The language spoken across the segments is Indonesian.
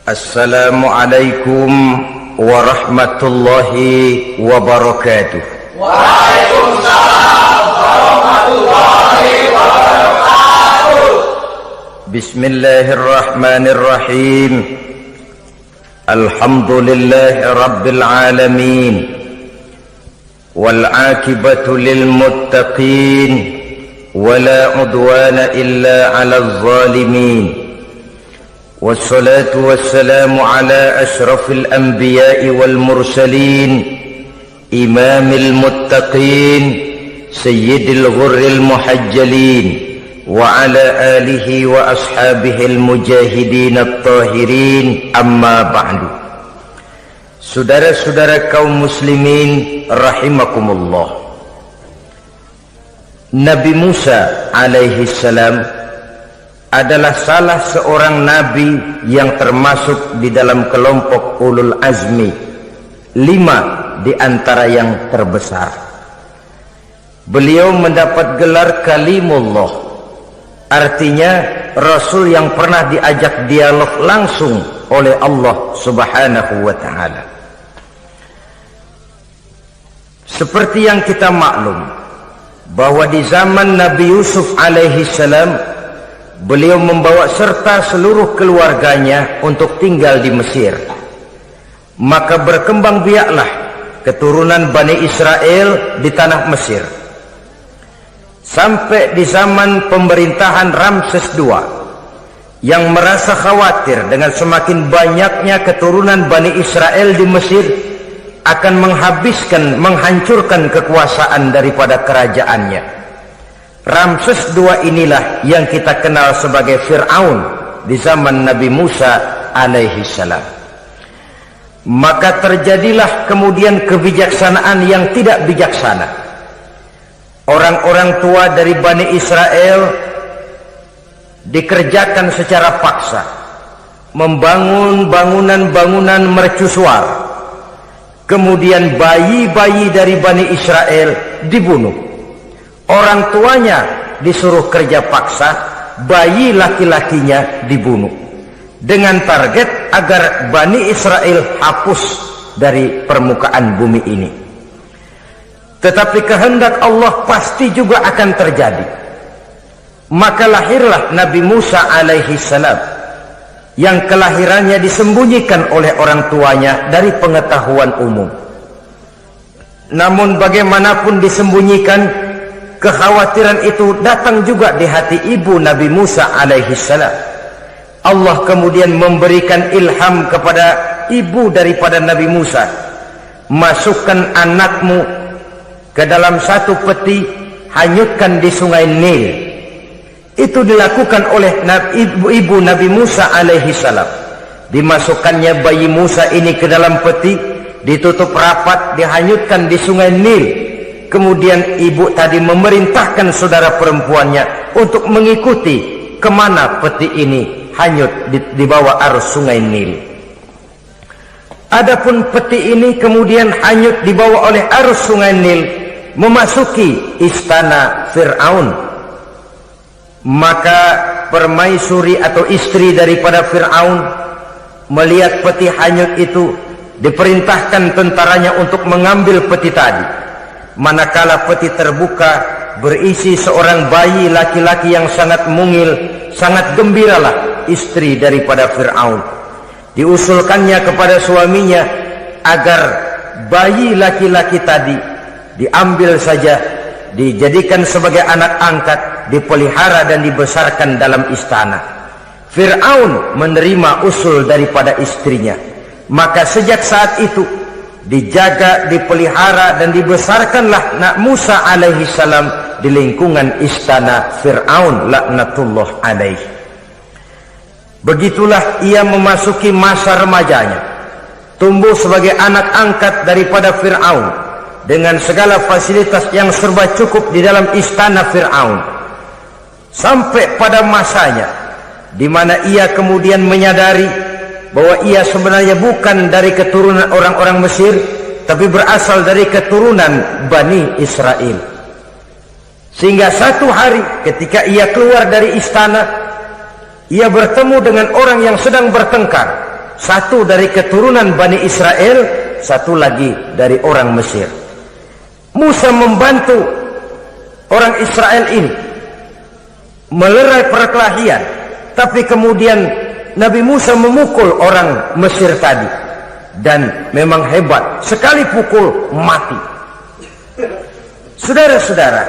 Assalamualaikum warahmatullahi wabarakatuh. Waalaikumsalam warahmatullahi wabarakatuh. Bismillahirrahmanirrahim. Alhamdulillahi rabbil alamin. Wal aqibatu lil muttaqin. Wala udwana illa 'alal zalimin. والصلاة والسلام على أشرف الأنبياء والمرسلين إمام المتقين سيد الغر المحجلين وعلى آله وأصحابه المجاهدين الطاهرين أما بعد. Saudara-saudara kaum muslimin rahimakumullah, Nabi Musa alaihi salam adalah salah seorang nabi yang termasuk di dalam kelompok ulul azmi, 5 di antara yang terbesar. Beliau mendapat gelar kalimullah, artinya rasul yang pernah diajak dialog langsung oleh Allah subhanahu wa ta'ala. Seperti yang kita maklum bahwa di zaman Nabi Yusuf alaihi salam, beliau membawa serta seluruh keluarganya untuk tinggal di Mesir. Maka berkembang biaklah keturunan Bani Israel di tanah Mesir. Sampai di zaman pemerintahan Ramses II, yang merasa khawatir dengan semakin banyaknya keturunan Bani Israel di Mesir akan menghancurkan kekuasaan daripada kerajaannya. Ramses II inilah yang kita kenal sebagai Fir'aun di zaman Nabi Musa alaihi salam. Maka terjadilah kemudian kebijaksanaan yang tidak bijaksana. Orang-orang tua dari Bani Israel dikerjakan secara paksa, membangun bangunan-bangunan mercusuar. Kemudian bayi-bayi dari Bani Israel dibunuh. Orang tuanya disuruh kerja paksa, bayi laki-lakinya dibunuh, dengan target agar Bani Israel hapus dari permukaan bumi ini. Tetapi kehendak Allah pasti juga akan terjadi. Maka lahirlah Nabi Musa alaihi salam, yang kelahirannya disembunyikan oleh orang tuanya dari pengetahuan umum. Namun bagaimanapun disembunyikan, kekhawatiran itu datang juga di hati ibu Nabi Musa alaihi salam. Allah kemudian memberikan ilham kepada ibu daripada Nabi Musa, masukkan anakmu ke dalam satu peti, hanyutkan di sungai Nil. Itu dilakukan oleh ibu Nabi Musa alaihi salam. Dimasukkannya bayi Musa ini ke dalam peti, ditutup rapat, dihanyutkan di sungai Nil. Kemudian ibu tadi memerintahkan saudara perempuannya untuk mengikuti kemana peti ini hanyut di bawah arus sungai Nil. Adapun peti ini kemudian hanyut dibawa oleh arus sungai Nil, memasuki istana Fir'aun. Maka permaisuri atau istri daripada Fir'aun melihat peti hanyut itu, diperintahkan tentaranya untuk mengambil peti tadi. Manakala peti terbuka, berisi seorang bayi laki-laki yang sangat mungil, sangat gembiralah istri daripada Fir'aun. Diusulkannya kepada suaminya agar bayi laki-laki tadi diambil saja, dijadikan sebagai anak angkat, dipelihara dan dibesarkan dalam istana. Fir'aun menerima usul daripada istrinya. Maka sejak saat itu dijaga, dipelihara dan dibesarkanlah Nabi Musa alaihi salam di lingkungan istana Fir'aun laknatullah alaihi. Begitulah ia memasuki masa remajanya, tumbuh sebagai anak angkat daripada Fir'aun dengan segala fasilitas yang serba cukup di dalam istana Fir'aun. Sampai pada masanya di mana ia kemudian menyadari bahwa ia sebenarnya bukan dari keturunan orang-orang Mesir, tapi berasal dari keturunan Bani Israel. Sehingga satu hari ketika ia keluar dari istana, ia bertemu dengan orang yang sedang bertengkar satu dari keturunan Bani Israel, satu lagi dari orang Mesir. Musa membantu orang Israel ini melerai perkelahian, tapi kemudian Nabi Musa memukul orang Mesir tadi, dan memang hebat, sekali pukul mati. Saudara-saudara,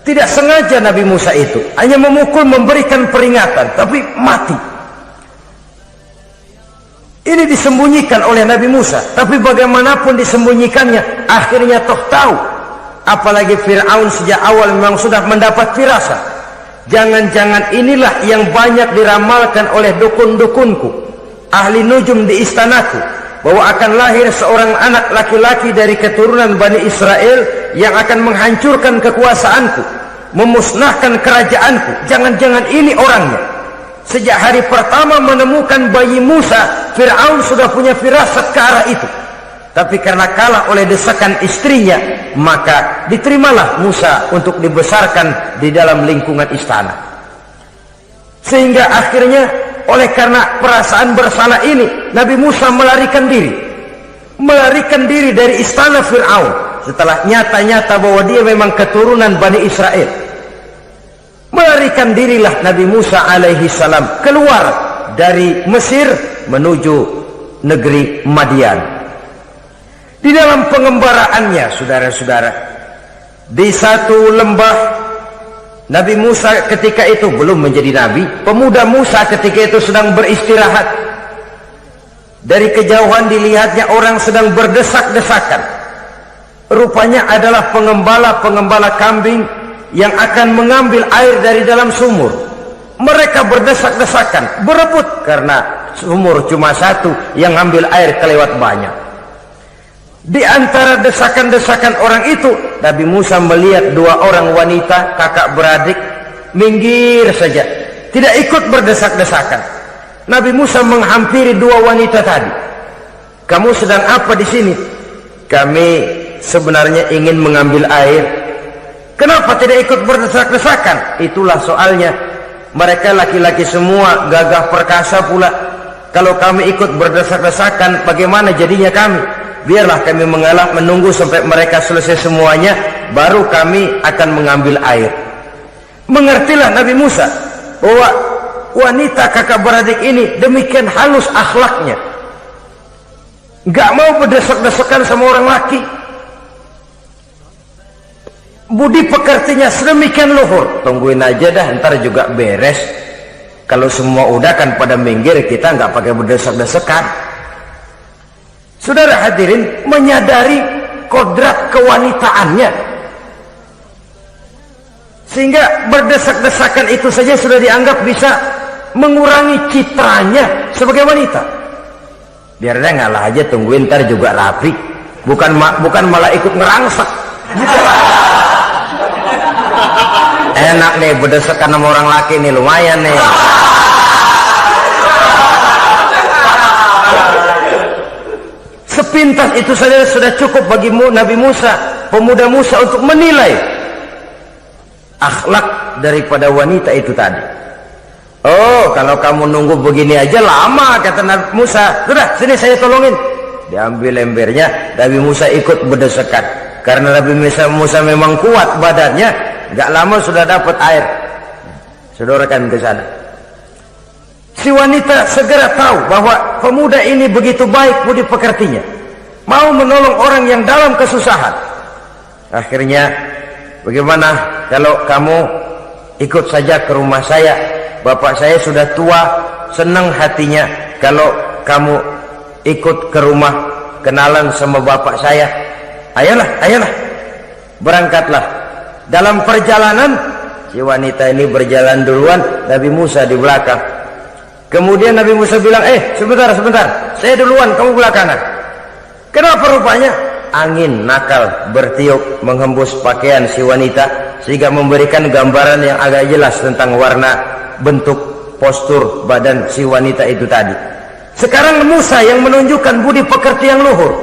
tidak sengaja Nabi Musa itu hanya memukul, memberikan peringatan, tapi mati. Ini disembunyikan oleh Nabi Musa, tapi bagaimanapun disembunyikannya, akhirnya toh tahu. Apalagi Fir'aun sejak awal memang sudah mendapat firasat. Jangan-jangan inilah yang banyak diramalkan oleh dukun-dukunku, ahli nujum di istanaku, bahwa akan lahir seorang anak laki-laki dari keturunan Bani Israel yang akan menghancurkan kekuasaanku, memusnahkan kerajaanku. Jangan-jangan ini orangnya. Sejak hari pertama menemukan bayi Musa, Fir'aun sudah punya firasat ke arah itu. Tapi karena kalah oleh desakan istrinya, maka diterimalah Musa untuk dibesarkan di dalam lingkungan istana. Sehingga akhirnya oleh karena perasaan bersalah ini, Nabi Musa melarikan diri dari istana Fir'aun setelah nyata-nyata bahwa dia memang keturunan Bani Israel. Melarikan dirilah Nabi Musa alaihi salam keluar dari Mesir menuju negeri Madian. Di dalam pengembaraannya, saudara-saudara, di satu lembah, Nabi Musa ketika itu belum menjadi nabi. Pemuda Musa ketika itu sedang beristirahat. Dari kejauhan dilihatnya orang sedang berdesak-desakan. Rupanya adalah pengembala kambing yang akan mengambil air dari dalam sumur. Mereka berdesak-desakan, berebut karena sumur cuma satu, yang ambil air kelewat banyak. Di antara desakan-desakan orang itu, Nabi Musa melihat dua orang wanita kakak beradik minggir saja, tidak ikut berdesak-desakan. Nabi Musa menghampiri dua wanita tadi. Kamu sedang apa di sini? Kami sebenarnya ingin mengambil air. Kenapa tidak ikut berdesak-desakan? Itulah soalnya. Mereka laki-laki semua, gagah perkasa pula. Kalau kami ikut berdesak-desakan, bagaimana jadinya kami? Biarlah kami mengalah menunggu sampai mereka selesai semuanya, baru kami akan mengambil air. Mengertilah Nabi Musa bahwa wanita kakak beradik ini demikian halus akhlaknya, gak mau berdesak-desakan sama orang laki. Budi pekertinya sedemikian luhur. Tungguin aja dah, ntar juga beres. Kalau semua udah kan pada minggir, kita nggak pakai berdesak-desakan. Saudara hadirin, menyadari kodrat kewanitaannya, sehingga berdesak-desakan itu saja sudah dianggap bisa mengurangi citranya sebagai wanita. Biar dia ngalah aja, tungguin ntar juga rapi. Bukan malah ikut ngerangsak gitu. Enak nih berdesakan sama orang laki nih, lumayan nih. Sepintas itu saja sudah cukup bagi Nabi Musa, pemuda Musa, untuk menilai akhlak daripada wanita itu tadi. Oh, kalau kamu nunggu begini aja lama, kata Nabi Musa. Sudah, sini saya tolongin. Diambil embernya, Nabi Musa ikut berdesakan. Karena Nabi Musa memang kuat badannya, gak lama sudah dapat air. Saudarakan ke sana. Si wanita segera tahu bahwa pemuda ini begitu baik budi pekertinya, mau menolong orang yang dalam kesusahan. Akhirnya, bagaimana kalau kamu ikut saja ke rumah saya? Bapak saya sudah tua, senang hatinya kalau kamu ikut ke rumah, kenalan sama bapak saya. Ayolah, berangkatlah. Dalam perjalanan, si wanita ini berjalan duluan, Nabi Musa di belakang. Kemudian Nabi Musa bilang, sebentar, saya duluan, kamu belakangan. Kenapa? Rupanya angin nakal bertiup menghembus pakaian si wanita, sehingga memberikan gambaran yang agak jelas tentang warna, bentuk, postur badan si wanita itu tadi. Sekarang Musa yang menunjukkan budi pekerti yang luhur,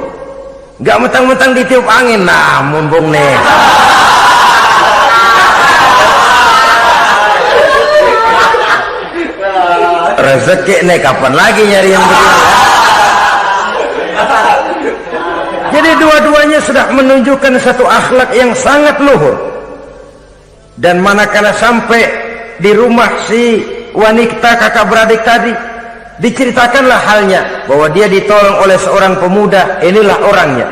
gak mentang-mentang ditiup angin. Nah, mumpung nih, rezeki nih kapan lagi nyari yang begini? Jadi dua-duanya sudah menunjukkan satu akhlak yang sangat luhur. Dan manakala sampai di rumah si wanita kakak beradik tadi, diceritakanlah halnya bahwa dia ditolong oleh seorang pemuda. Inilah orangnya.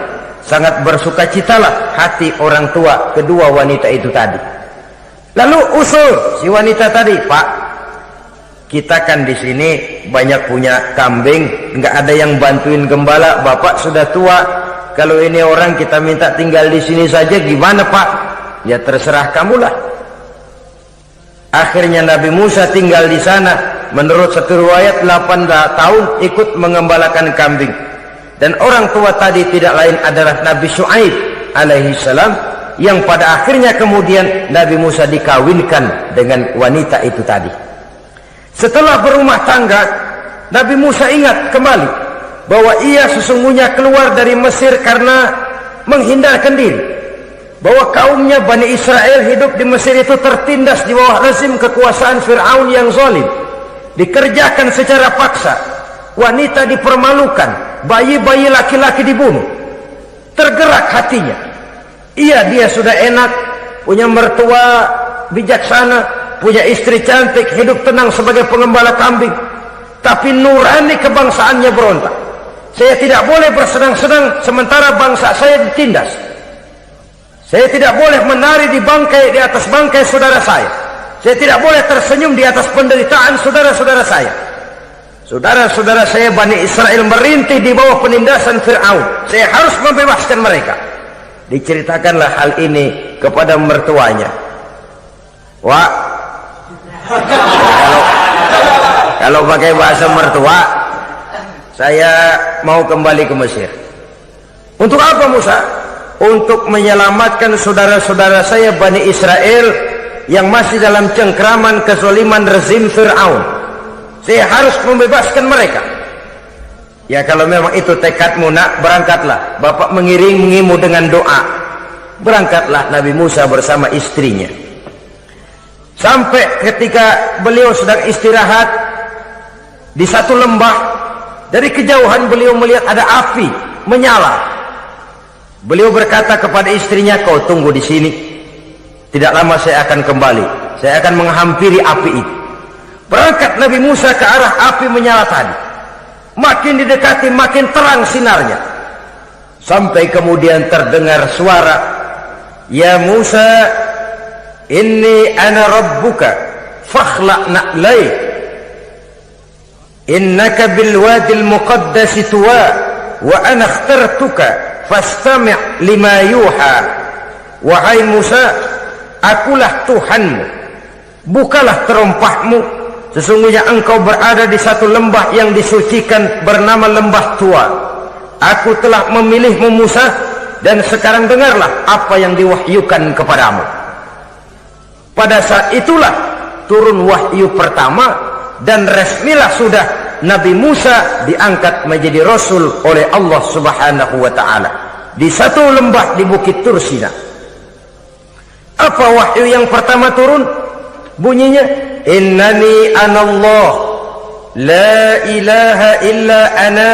Sangat bersukacitalah hati orang tua kedua wanita itu tadi. Lalu usul si wanita tadi, Pak, kita kan di sini banyak punya kambing, nggak ada yang bantuin gembala. Bapak sudah tua. Kalau ini orang kita minta tinggal di sini saja, gimana Pak? Ya terserah kamulah. Akhirnya Nabi Musa tinggal di sana. Menurut satu riwayat 8 tahun ikut mengembalakan kambing. Dan orang tua tadi tidak lain adalah Nabi Syuaib alaihi salam, yang pada akhirnya kemudian Nabi Musa dikawinkan dengan wanita itu tadi. Setelah berumah tangga, Nabi Musa ingat kembali bahwa ia sesungguhnya keluar dari Mesir karena menghindarkan diri, bahwa kaumnya Bani Israel hidup di Mesir itu tertindas di bawah rezim kekuasaan Fir'aun yang zalim, dikerjakan secara paksa, wanita dipermalukan, bayi-bayi laki-laki dibunuh. Tergerak hatinya. Iya, dia sudah enak, punya mertua bijaksana, punya istri cantik, hidup tenang sebagai pengembala kambing, tapi nurani kebangsaannya berontak. Saya tidak boleh bersenang-senang sementara bangsa saya ditindas. Saya tidak boleh menari di atas bangkai saudara saya. Saya tidak boleh tersenyum di atas penderitaan saudara-saudara saya. Saudara-saudara saya Bani Israel merintih di bawah penindasan Fir'aun. Saya harus membebaskan mereka. Diceritakanlah hal ini kepada mertuanya. Wah, kalau pakai bahasa mertua, saya mau kembali ke Mesir. Untuk apa Musa? Untuk menyelamatkan saudara-saudara saya Bani Israel yang masih dalam cengkraman kezaliman rezim Fir'aun. Saya harus membebaskan mereka. Ya kalau memang itu tekadmu nak, berangkatlah. Bapak mengiringimu dengan doa. Berangkatlah Nabi Musa bersama istrinya. Sampai ketika beliau sedang istirahat di satu lembah, dari kejauhan beliau melihat ada api menyala. Beliau berkata kepada istrinya, kau tunggu di sini. Tidak lama saya akan kembali. Saya akan menghampiri api itu. Berangkat Nabi Musa ke arah api menyala tadi. Makin didekati makin terang sinarnya. Sampai kemudian terdengar suara, ya Musa, inni ana rabbuka fakhla' na'laik. Innaka bil wadil muqaddasi tuwa wa ana ikhtartuka fastami' lima yuha. Wahai Musa, akulah Tuhanmu, bukalah terompahmu. Sesungguhnya engkau berada di satu lembah yang disucikan bernama lembah tua. Aku telah memilihmu Musa, dan sekarang dengarlah apa yang diwahyukan kepadamu. Pada saat itulah turun wahyu pertama, dan resmilah sudah Nabi Musa diangkat menjadi Rasul oleh Allah Subhanahu wa ta'ala di satu lembah di Bukit Tursina. Apa wahyu yang pertama turun? Bunyinya, innani anallah la ilaha illa ana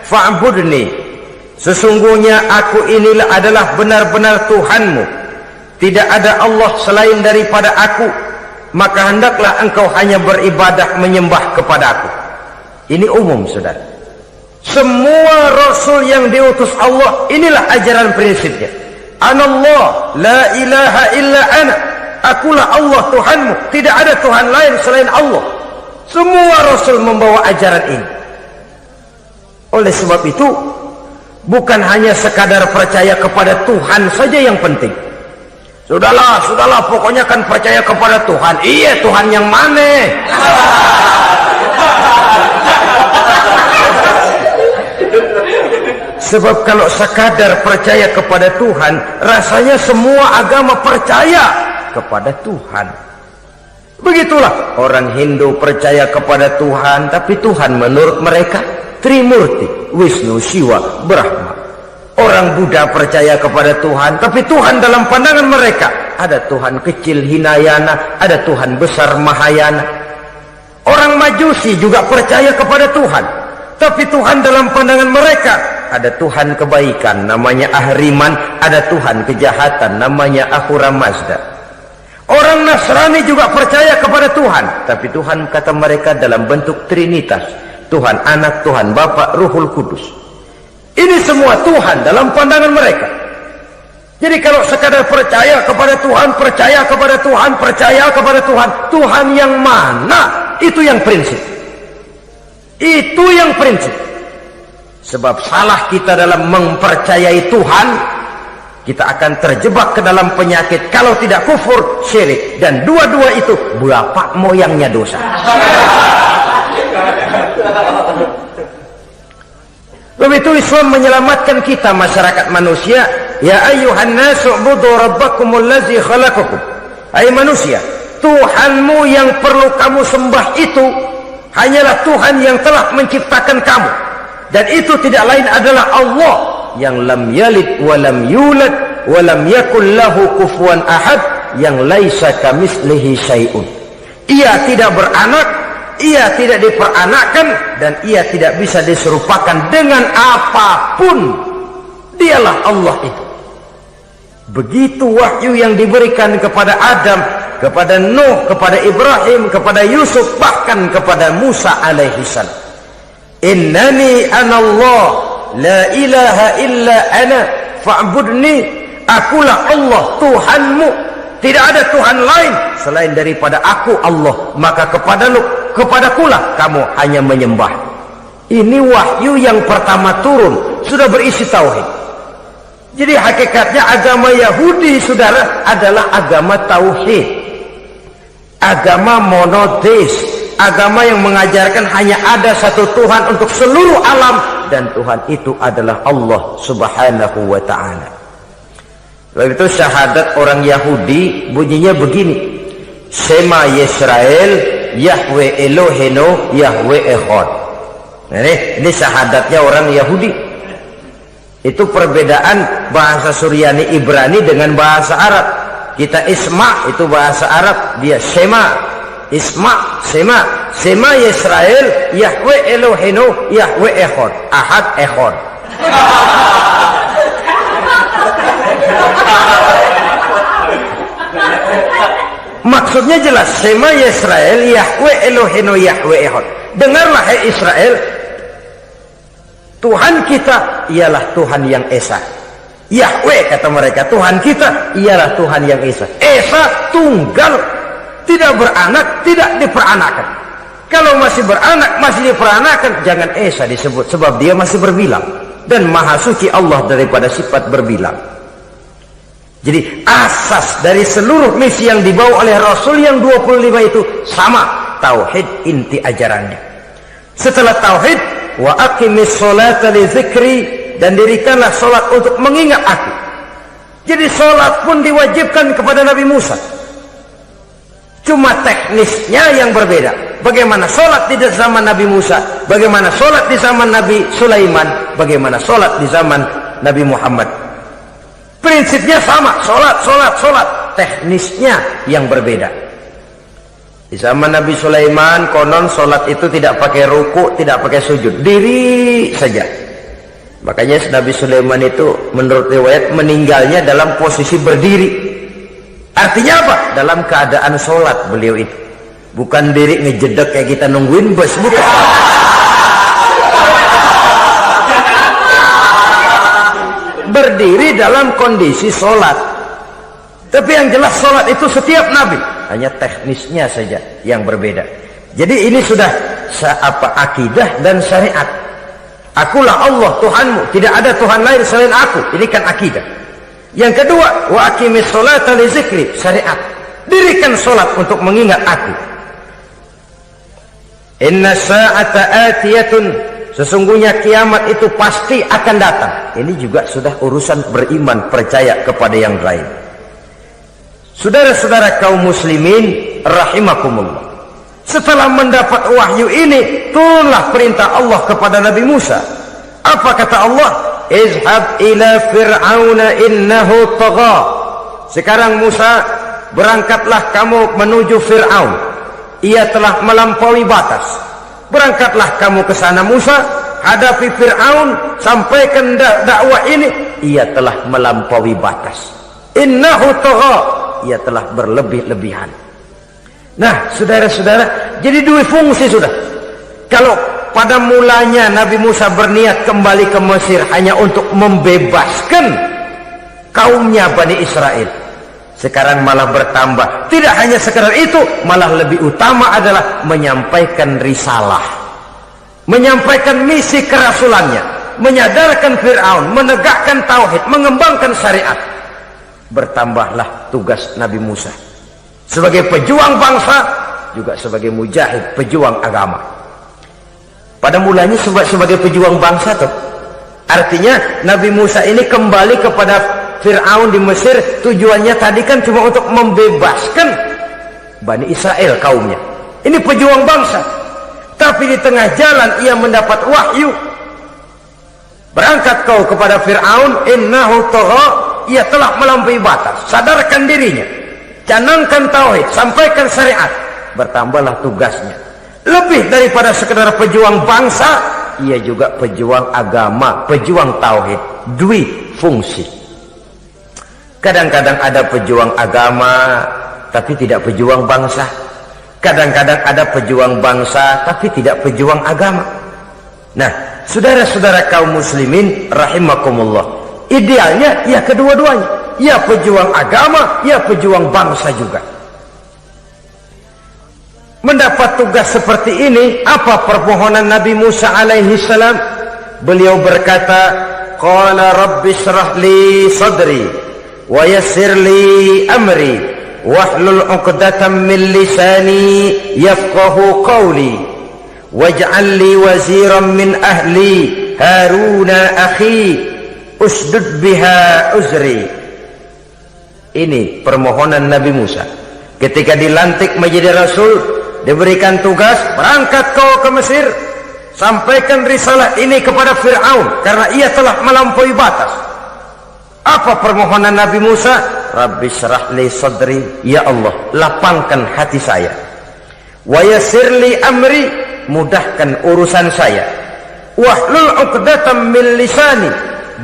fa'budni. Sesungguhnya aku inilah adalah benar-benar Tuhanmu, tidak ada Allah selain daripada aku, maka hendaklah engkau hanya beribadah menyembah kepada aku. Ini umum saudara. Semua Rasul yang diutus Allah, inilah ajaran prinsipnya. Anallah la ilaha illa ana, akulah Allah Tuhanmu, tidak ada Tuhan lain selain Allah. Semua Rasul membawa ajaran ini. Oleh sebab itu, bukan hanya sekadar percaya kepada Tuhan saja yang penting. Sudahlah, pokoknya kan percaya kepada Tuhan. Iya, Tuhan yang mana? Sebab kalau sekadar percaya kepada Tuhan, rasanya semua agama percaya kepada Tuhan. Begitulah orang Hindu percaya kepada Tuhan, tapi Tuhan menurut mereka Trimurti, Wisnu, Siwa, Brahma. Orang Buddha percaya kepada Tuhan, tapi Tuhan dalam pandangan mereka ada Tuhan kecil Hinayana, ada Tuhan besar Mahayana. Orang Majusi juga percaya kepada Tuhan, tapi Tuhan dalam pandangan mereka ada Tuhan kebaikan namanya Ahriman, ada Tuhan kejahatan namanya Ahura Mazda. Orang Nasrani juga percaya kepada Tuhan, tapi Tuhan kata mereka dalam bentuk Trinitas, Tuhan Anak, Tuhan Bapa, Ruhul Kudus. Ini semua Tuhan dalam pandangan mereka. Jadi kalau sekadar percaya kepada Tuhan, percaya kepada Tuhan, percaya kepada Tuhan, Tuhan yang mana? Itu yang prinsip. Itu yang prinsip. Sebab salah kita dalam mempercayai Tuhan, kita akan terjebak ke dalam penyakit kalau tidak kufur, syirik, dan dua-dua itu bapak moyangnya dosa. Sebab itu Islam menyelamatkan kita masyarakat manusia. Ya ayyuhan nasu ubudu rabbakumul ladzi khalaqakum. Hai manusia, Tuhanmu yang perlu kamu sembah itu hanyalah Tuhan yang telah menciptakan kamu, dan itu tidak lain adalah Allah yang lam yalid wa lam yulad wa lam yakul lahu kufuwan ahad, yang laisa kamitslihi syai'un. Ia tidak beranak, ia tidak diperanakkan, dan ia tidak bisa diserupakan dengan apapun. Dialah Allah itu. Begitu wahyu yang diberikan kepada Adam, kepada Nuh, kepada Ibrahim, kepada Yusuf, bahkan kepada Musa alaihi salam. Innani anallah la ilaha illa ana fa'budni. Akulah Allah Tuhanmu, tidak ada Tuhan lain selain daripada aku Allah, maka kepadakulah kamu hanya menyembah. Ini wahyu yang pertama turun, sudah berisi tauhid. Jadi hakikatnya agama Yahudi, saudara, adalah agama tauhid, agama monoteis, agama yang mengajarkan hanya ada satu Tuhan untuk seluruh alam, dan Tuhan itu adalah Allah subhanahu wa ta'ala. Sebab itu syahadat orang Yahudi bunyinya begini: Shema Yisrael Yahweh Elohenu Yahweh Echad. Ini syahadatnya orang Yahudi. Itu perbedaan bahasa Suryani Ibrani dengan bahasa Arab. Kita Isma itu bahasa Arab, dia Shema. Isma, Shema. Shema Yisrael Yahweh Elohenu Yahweh Echad. Ahad Echad. Maksudnya jelas, Shema Yisrael Yahweh Elohenu Yahweh Echad. Dengarlah hai Israel, Tuhan kita ialah Tuhan yang Esa. Yahweh kata mereka, Tuhan kita ialah Tuhan yang Esa. Esa tunggal, tidak beranak, tidak diperanakan. Kalau masih beranak, masih diperanakan, jangan Esa disebut, sebab dia masih berbilang, dan maha suci Allah daripada sifat berbilang. Jadi asas dari seluruh misi yang dibawa oleh Rasul yang 25 itu sama, tauhid inti ajarannya. Setelah tauhid, wa aqimis sholata li dzikri, dan dirikanlah solat untuk mengingat aku. Jadi solat pun diwajibkan kepada Nabi Musa, cuma teknisnya yang berbeda. Bagaimana solat di zaman Nabi Musa, bagaimana solat di zaman Nabi Sulaiman, bagaimana solat di zaman Nabi Muhammad. Prinsipnya sama, solat, teknisnya yang berbeda. Di zaman Nabi Sulaiman konon solat itu tidak pakai ruku, tidak pakai sujud, diri saja. Makanya Nabi Sulaiman itu menurut riwayat meninggalnya dalam posisi berdiri. Artinya apa? Dalam keadaan solat beliau itu. Bukan diri ngejedek kayak kita nungguin bus, bukan. Berdiri dalam kondisi solat. Tapi yang jelas solat itu setiap Nabi, hanya teknisnya saja yang berbeda. Jadi ini sudah akidah dan syariat. Akulah Allah Tuhanmu, tidak ada Tuhan lain selain aku. Ini kan akidah. Yang kedua, wa aqimis sholata li dzikri, syariat. Dirikan solat untuk mengingat aku. Inna sa'ata atiyatun, sesungguhnya kiamat itu pasti akan datang. Ini juga sudah urusan beriman, percaya kepada yang lain. Saudara-saudara kaum muslimin rahimakumullah, setelah mendapat wahyu ini, turunlah perintah Allah kepada Nabi Musa. Apa kata Allah? Izhab ila fir'auna innahu tagha. Sekarang Musa, berangkatlah kamu menuju Fir'aun. ia telah melampaui batas. Berangkatlah kamu ke sana Musa, hadapi Fir'aun, sampaikan dakwah ini. Ia telah melampaui batas. Innahu tagha, ia telah berlebih-lebihan. Nah, saudara-saudara, jadi dua fungsi sudah. Kalau pada mulanya Nabi Musa berniat kembali ke Mesir hanya untuk membebaskan kaumnya Bani Israel, sekarang malah bertambah. Tidak hanya sekedar itu, malah lebih utama adalah menyampaikan risalah, menyampaikan misi kerasulannya, menyadarkan Fir'aun, menegakkan tauhid, mengembangkan syariat. Bertambahlah tugas Nabi Musa sebagai pejuang bangsa, juga sebagai mujahid, pejuang agama. Pada mulanya sebagai pejuang bangsa tuh, artinya Nabi Musa ini kembali kepada Fir'aun di Mesir, tujuannya tadi kan cuma untuk membebaskan Bani Israel kaumnya. Ini pejuang bangsa. Tapi di tengah jalan ia mendapat wahyu. Berangkat kau kepada Fir'aun, innahu tagha, ia telah melampaui batas. Sadarkan dirinya, canangkan tauhid, sampaikan syariat. Bertambahlah tugasnya. Lebih daripada sekedar pejuang bangsa, ia juga pejuang agama, pejuang tauhid. Dwi fungsi. Kadang-kadang ada pejuang agama tapi tidak pejuang bangsa. Kadang-kadang ada pejuang bangsa tapi tidak pejuang agama. Nah, saudara-saudara kaum muslimin rahimakumullah, idealnya ya kedua-duanya. Ya pejuang agama, ya pejuang bangsa juga. Mendapat tugas seperti ini, apa permohonan Nabi Musa alaihi salam? Beliau berkata, qala rabbi shrah li sadri wa yassir li amri wahlul 'uqdatam min lisani yafqahu qawli waj'al li waziran min ahli haruna akhi usdud biha uzri. Ini permohonan Nabi Musa ketika dilantik menjadi rasul, diberikan tugas, berangkat kau ke Mesir, sampaikan risalah ini kepada Fir'aun karena ia telah melampaui batas. Apa permohonan Nabi Musa? Rabbi syrah li sadri, ya Allah lapangkan hati saya. Wa yassir li amri, mudahkan urusan saya. Wahlul 'uqdatam min lisani,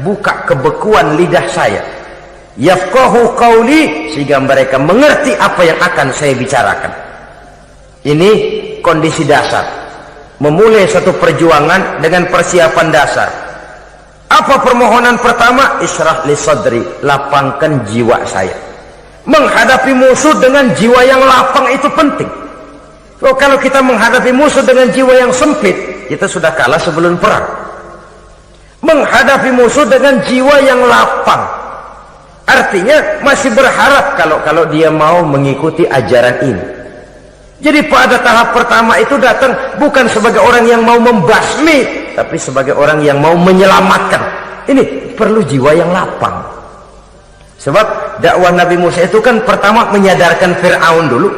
buka kebekuan lidah saya. Yafqahu qawli, sehingga mereka mengerti apa yang akan saya bicarakan. Ini kondisi dasar. Memulai satu perjuangan dengan persiapan dasar. Apa permohonan pertama? Isyrah li sadri, lapangkan jiwa saya. Menghadapi musuh dengan jiwa yang lapang itu penting. Kalau kita menghadapi musuh dengan jiwa yang sempit, kita sudah kalah sebelum perang. Menghadapi musuh dengan jiwa yang lapang, artinya masih berharap kalau dia mau mengikuti ajaran ini. Jadi pada tahap pertama itu datang bukan sebagai orang yang mau membasmi, tapi sebagai orang yang mau menyelamatkan. Ini perlu jiwa yang lapang. Sebab dakwah Nabi Musa itu kan pertama menyadarkan Fir'aun dulu.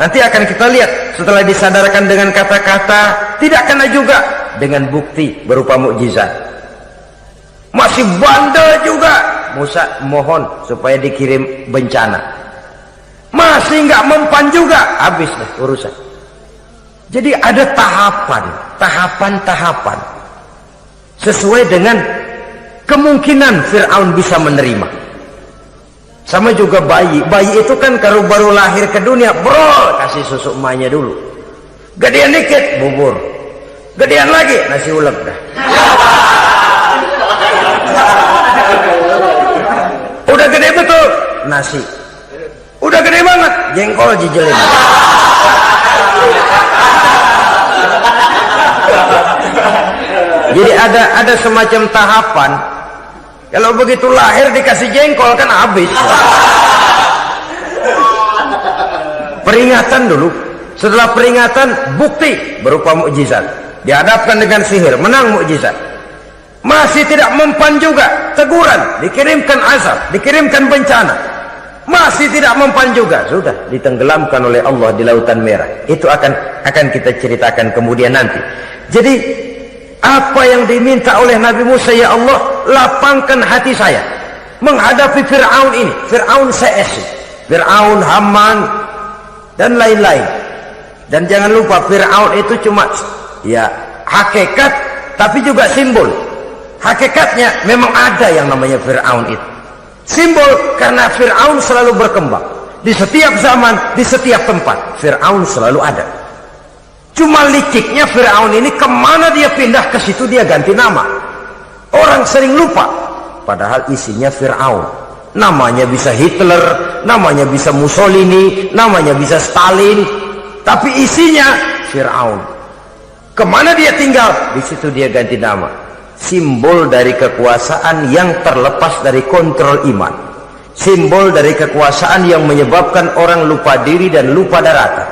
Nanti akan kita lihat setelah disadarkan dengan kata-kata, tidak kena juga dengan bukti berupa mukjizat. Masih bandel juga. Musa mohon supaya dikirim bencana. Masih nggak mempan juga, habis deh urusan. Jadi ada tahapan-tahapan sesuai dengan kemungkinan Fir'aun bisa menerima. Sama juga bayi itu kan kalau baru lahir ke dunia, bro, kasih susu emaknya dulu. Gedean dikit, bubur. Gedean lagi, nasi ulek dah. Udah gede betul, nasi. Udah gede banget, jengkol jijelin. Jadi ada semacam tahapan. Kalau begitu lahir dikasih jengkol kan habis. Peringatan dulu. Setelah peringatan, bukti berupa mukjizat. Dihadapkan dengan sihir, menang mukjizat. Masih tidak mempan juga, teguran, dikirimkan azab, dikirimkan bencana. Masih tidak mempan juga, sudah ditenggelamkan oleh Allah di Lautan Merah. Itu akan kita ceritakan kemudian nanti. Jadi apa yang diminta oleh Nabi Musa, ya Allah lapangkan hati saya menghadapi Fir'aun ini, Fir'aun CS, Fir'aun, Haman dan lain-lain. Dan jangan lupa Fir'aun itu cuma ya hakikat tapi juga simbol. Hakikatnya memang ada yang namanya Fir'aun itu. Simbol karena Fir'aun selalu berkembang. Di setiap zaman, di setiap tempat Fir'aun selalu ada. Cuma liciknya Fir'aun ini kemana dia pindah, ke situ dia ganti nama. Orang sering lupa padahal isinya Fir'aun. Namanya bisa Hitler, namanya bisa Mussolini, namanya bisa Stalin, tapi isinya Fir'aun. Kemana dia tinggal, di situ dia ganti nama. Simbol dari kekuasaan yang terlepas dari kontrol iman. Simbol dari kekuasaan yang menyebabkan orang lupa diri dan lupa daratan.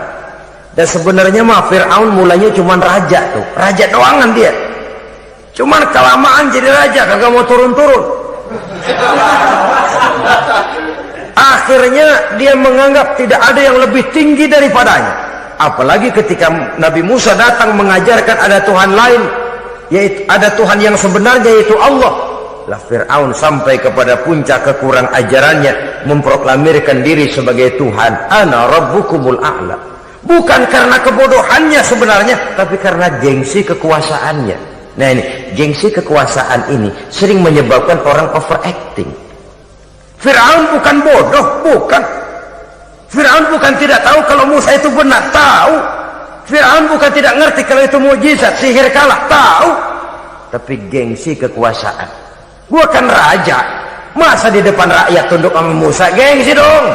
Dan sebenarnya mah Fir'aun mulanya cuma raja tuh, raja doangan dia. Cuman kelamaan jadi raja, kagak mau turun-turun. Akhirnya dia menganggap tidak ada yang lebih tinggi daripadanya. Apalagi ketika Nabi Musa datang mengajarkan ada Tuhan lain, yaitu ada Tuhan yang sebenarnya yaitu Allah. Lah Fir'aun sampai kepada puncak kekurang ajarannya, memproklamirkan diri sebagai Tuhan. Ana rabbukumul a'la. Bukan karena kebodohannya sebenarnya, tapi karena gengsi kekuasaannya. Nah ini, gengsi kekuasaan ini sering menyebabkan orang overacting. Fir'aun bukan bodoh, bukan. Fir'aun bukan tidak tahu kalau Musa itu benar, tahu. Fir'aun bukan tidak ngerti kalau itu mujizat, sihir kalah, tahu. Tapi gengsi kekuasaan. Gua kan raja, masa di depan rakyat tunduk sama Musa? Gengsi dong.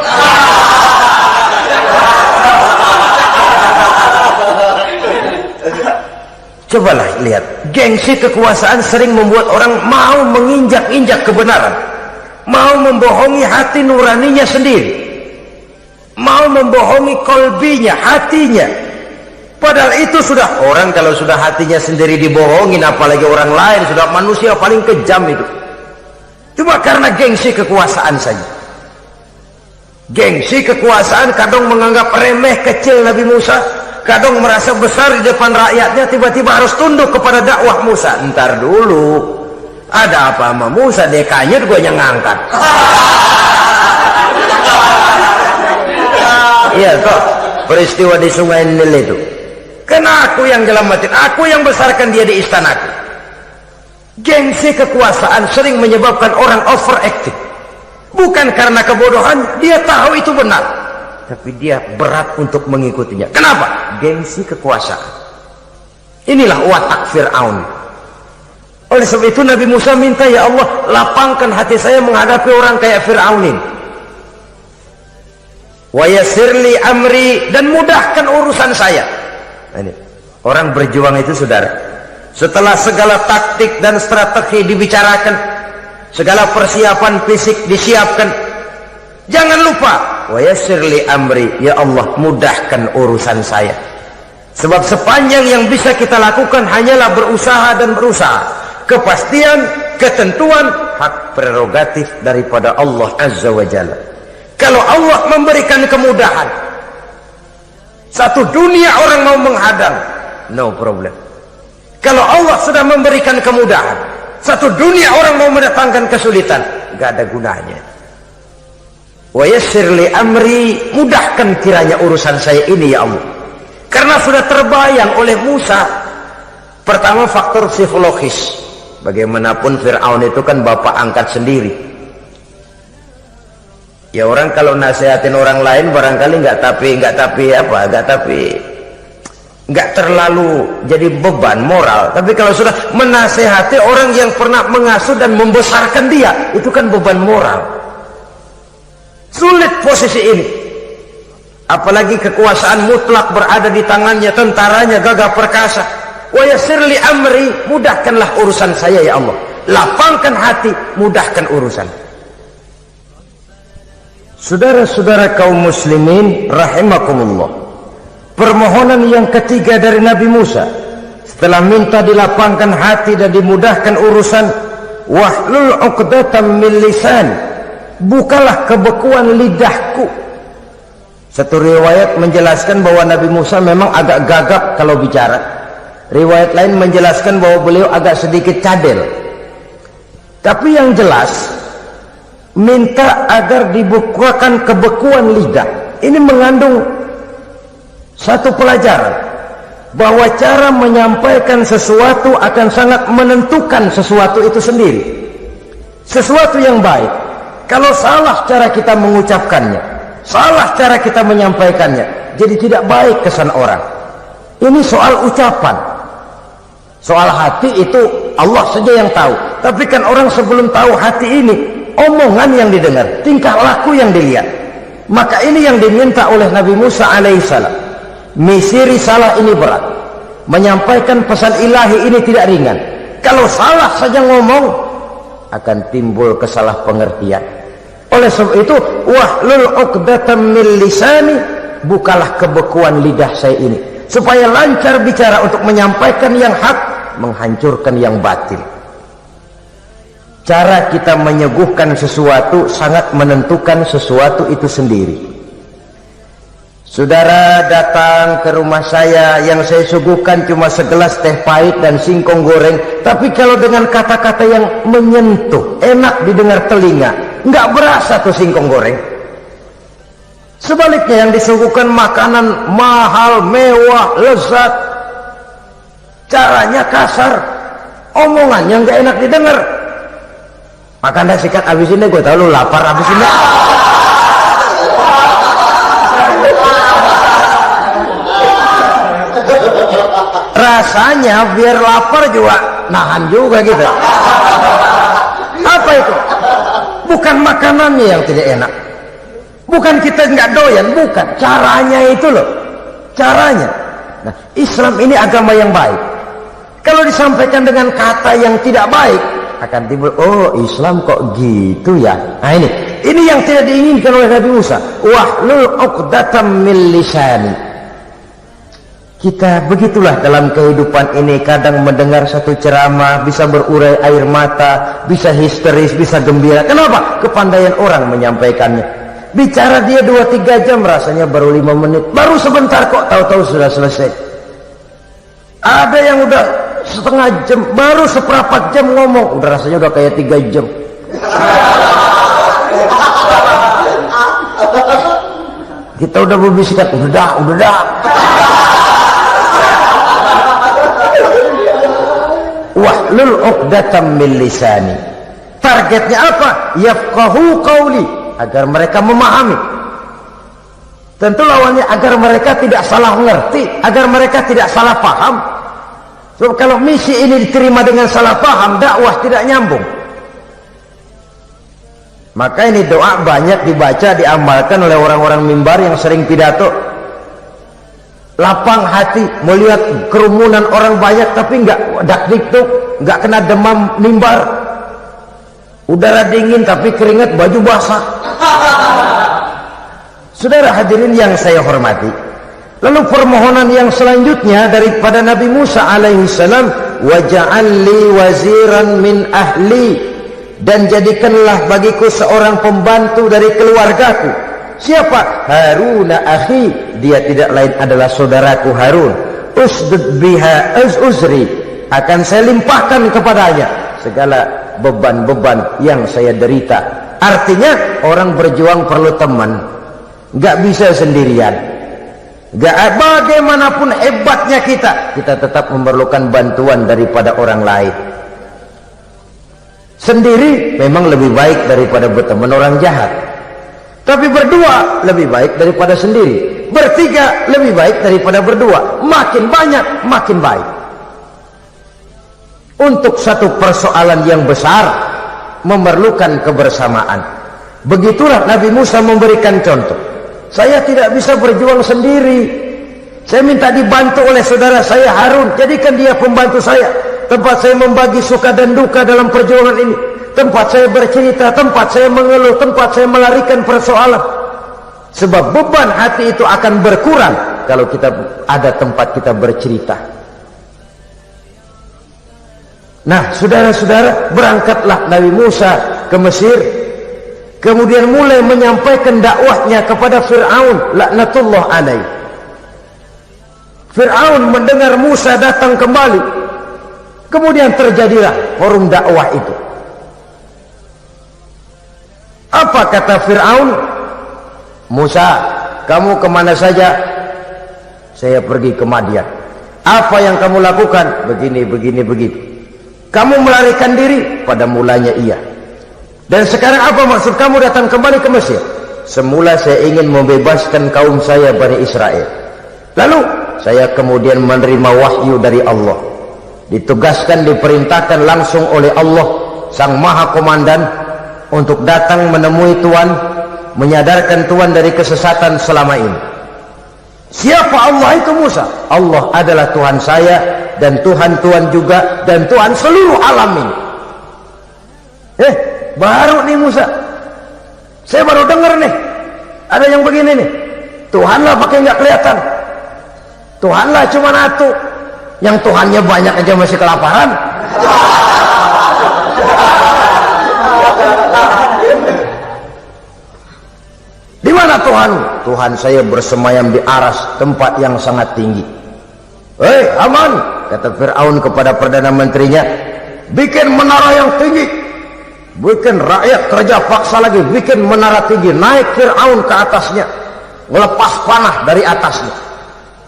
Cobalah lihat, gengsi kekuasaan sering membuat orang mau menginjak-injak kebenaran, mau membohongi hati nuraninya sendiri, mau membohongi kolbinya, hatinya. Padahal itu sudah, orang kalau sudah hatinya sendiri dibohongin, apalagi orang lain, sudah manusia paling kejam itu. Cuma karena gengsi kekuasaan saja. Gengsi kekuasaan kadang menganggap remeh kecil Nabi Musa, kadang merasa besar di depan rakyatnya, tiba-tiba harus tunduk kepada dakwah Musa. Ntar dulu, ada apa sama Musa? Dia kanyut, gue yang ngangkat. Iya toh, peristiwa di Sungai Nil itu. Karena aku yang nyelamatin, aku yang besarkan dia di istanaku. Gengsi kekuasaan sering menyebabkan orang overactive. Bukan karena kebodohan, dia tahu itu benar, tapi dia berat untuk mengikutinya. Kenapa? Gengsi kekuasaan. Inilah watak Fir'aun. Oleh sebab itu Nabi Musa minta, ya Allah, lapangkan hati saya menghadapi orang kayak Fir'aun ini. Wa yassirli amri, dan mudahkan urusan saya. Nah, ini orang berjuang itu, saudara, setelah segala taktik dan strategi dibicarakan, segala persiapan fisik disiapkan, jangan lupa wa yassirli amri, ya Allah, mudahkan urusan saya. Sebab sepanjang yang bisa kita lakukan hanyalah berusaha dan berusaha. Kepastian, ketentuan, hak prerogatif daripada Allah Azza wa Jalla. Kalau Allah memberikan kemudahan, satu dunia orang mau menghadang, no problem. Kalau Allah sudah memberikan kemudahan, satu dunia orang mau mendatangkan kesulitan, gak ada gunanya. Wa yassirli amri, mudahkan kiranya urusan saya ini ya Allah. Karena sudah terbayang oleh Musa. Pertama, faktor psikologis. Bagaimanapun Fir'aun itu kan bapak angkat sendiri. Ya orang kalau nasihatin orang lain barangkali nggak terlalu jadi beban moral. Tapi kalau sudah menasehati orang yang pernah mengasuh dan membesarkan dia, itu kan beban moral. Sulit posisi ini, apalagi kekuasaan mutlak berada di tangannya, tentaranya gagah perkasa. Wa yassirli amri, mudahkanlah urusan saya ya Allah. Lapangkan hati, mudahkan urusan. Saudara-saudara kaum muslimin rahimakumullah, permohonan yang ketiga dari Nabi Musa setelah minta dilapangkan hati dan dimudahkan urusan, wahlul 'uqdatam min lisan, bukalah kebekuan lidahku. Satu riwayat menjelaskan bahwa Nabi Musa memang agak gagap kalau bicara. Riwayat lain menjelaskan bahwa beliau agak sedikit cadel. Tapi yang jelas, minta agar dibukakan kebekuan lidah. Ini mengandung Satu pelajaran bahwa cara menyampaikan sesuatu akan sangat menentukan sesuatu itu sendiri. Sesuatu yang baik, kalau salah cara kita mengucapkannya, salah cara kita menyampaikannya, jadi tidak baik kesan orang. Ini soal ucapan. Soal hati itu Allah saja yang tahu. Tapi kan orang sebelum tahu hati ini, omongan yang didengar, tingkah laku yang dilihat. Maka ini yang diminta oleh Nabi Musa alaihissalam. Misi risalah ini berat. Menyampaikan pesan ilahi ini tidak ringan. Kalau salah saja ngomong, akan timbul kesalahpengertian. Oleh sebab itu, wahlul 'uqdatam min lisani, bukalah kebekuan lidah saya ini, supaya lancar bicara untuk menyampaikan yang hak, menghancurkan yang batil. Cara kita menyuguhkan sesuatu sangat menentukan sesuatu itu sendiri. Saudara datang ke rumah saya, yang saya suguhkan cuma segelas teh pahit dan singkong goreng, tapi kalau dengan kata-kata yang menyentuh, enak didengar telinga, nggak berasa tuh singkong goreng. Sebaliknya yang disuguhkan makanan mahal, mewah, lezat, caranya kasar, omongannya nggak enak didengar. Maka anda sikat abis ini, gue tahu lu lapar abis ini. Rasanya biar lapar juga nahan juga gitu. Apa itu? Bukan makanannya yang tidak enak, bukan kita nggak doyan, bukan, caranya itu loh, caranya. Nah, Islam ini agama yang baik. Kalau disampaikan dengan kata yang tidak baik, akan timbul, oh Islam kok gitu ya. Nah ini yang tidak diinginkan oleh Nabi Musa. Wahlul 'uqdatam min lisani. Kita begitulah dalam kehidupan ini, kadang mendengar satu ceramah bisa berurai air mata, bisa histeris, bisa gembira. Kenapa? Kepandaian orang menyampaikannya. Bicara dia 2-3 jam, rasanya baru 5 menit, baru sebentar kok tahu-tahu sudah selesai. Ada yang udah setengah jam, baru seperempat jam ngomong, udah rasanya udah kayak 3 jam. Kita udah berbisikkan, udah dah. Wahlul 'uqdatam min lisani. Targetnya apa? Yafqahu qawli, agar mereka memahami. Tentu lawannya agar mereka tidak salah mengerti, agar mereka tidak salah paham. So, kalau misi ini diterima dengan salah paham, dakwah tidak nyambung. Maka ini doa banyak dibaca, diamalkan oleh orang-orang mimbar yang sering pidato. Lapang hati melihat kerumunan orang banyak, tapi nggak dak-dikduk, nggak kena demam mimbar. Udara dingin tapi keringat, baju basah. Saudara hadirin yang saya hormati, lalu permohonan yang selanjutnya daripada Nabi Musa alaihissalam, waj'al li waziran min ahli, dan jadikanlah bagiku seorang pembantu dari keluargaku. Siapa? Haruna akhi, dia tidak lain adalah saudaraku Harun. Usdud biha uzri, akan saya limpahkan kepadanya segala beban-beban yang saya derita. Artinya orang berjuang perlu teman, nggak bisa sendirian. Nggak, bagaimanapun hebatnya kita tetap memerlukan bantuan daripada orang lain. Sendiri memang lebih baik daripada berteman orang jahat, tapi berdua lebih baik daripada sendiri. Bertiga lebih baik daripada berdua. Makin banyak makin baik. Untuk satu persoalan yang besar memerlukan kebersamaan. Begitulah Nabi Musa memberikan contoh. Saya tidak bisa berjuang sendiri, saya minta dibantu oleh saudara saya Harun. Jadikan dia pembantu saya, tempat saya membagi suka dan duka dalam perjuangan ini, tempat saya bercerita, tempat saya mengeluh, tempat saya melarikan persoalan. Sebab beban hati itu akan berkurang kalau kita ada tempat kita bercerita. Nah, saudara-saudara, berangkatlah Nabi Musa ke Mesir, kemudian mulai menyampaikan dakwahnya kepada Fir'aun laknatullah alaih. Fir'aun mendengar Musa datang kembali, kemudian terjadilah forum dakwah itu. Apa kata Fir'aun? Musa, kamu kemana saja? Saya pergi ke Madian. Apa yang kamu lakukan? Begini, begini, begitu. Kamu melarikan diri? Pada mulanya iya. Dan sekarang apa maksud kamu datang kembali ke Mesir? Semula saya ingin membebaskan kaum saya Bani Israel. Lalu saya kemudian menerima wahyu dari Allah. Ditugaskan, diperintahkan langsung oleh Allah Sang Maha Komandan untuk datang menemui Tuhan, menyadarkan Tuhan dari kesesatan selama ini. Siapa Allah itu Musa? Allah adalah Tuhan saya dan Tuhan juga dan Tuhan seluruh alam ini. Baru nih Musa, saya baru dengar nih ada yang begini nih. Tuhanlah pakai nggak kelihatan, Tuhanlah cuma satu, yang Tuhannya banyak aja masih kelaparan. Di mana Tuhan? Tuhan saya bersemayam di aras, tempat yang sangat tinggi. Haman, kata Fir'aun kepada Perdana Menterinya, bikin menara yang tinggi, bikin rakyat kerja paksa lagi, bikin menara tinggi, naik Fir'aun ke atasnya, melepas panah dari atasnya.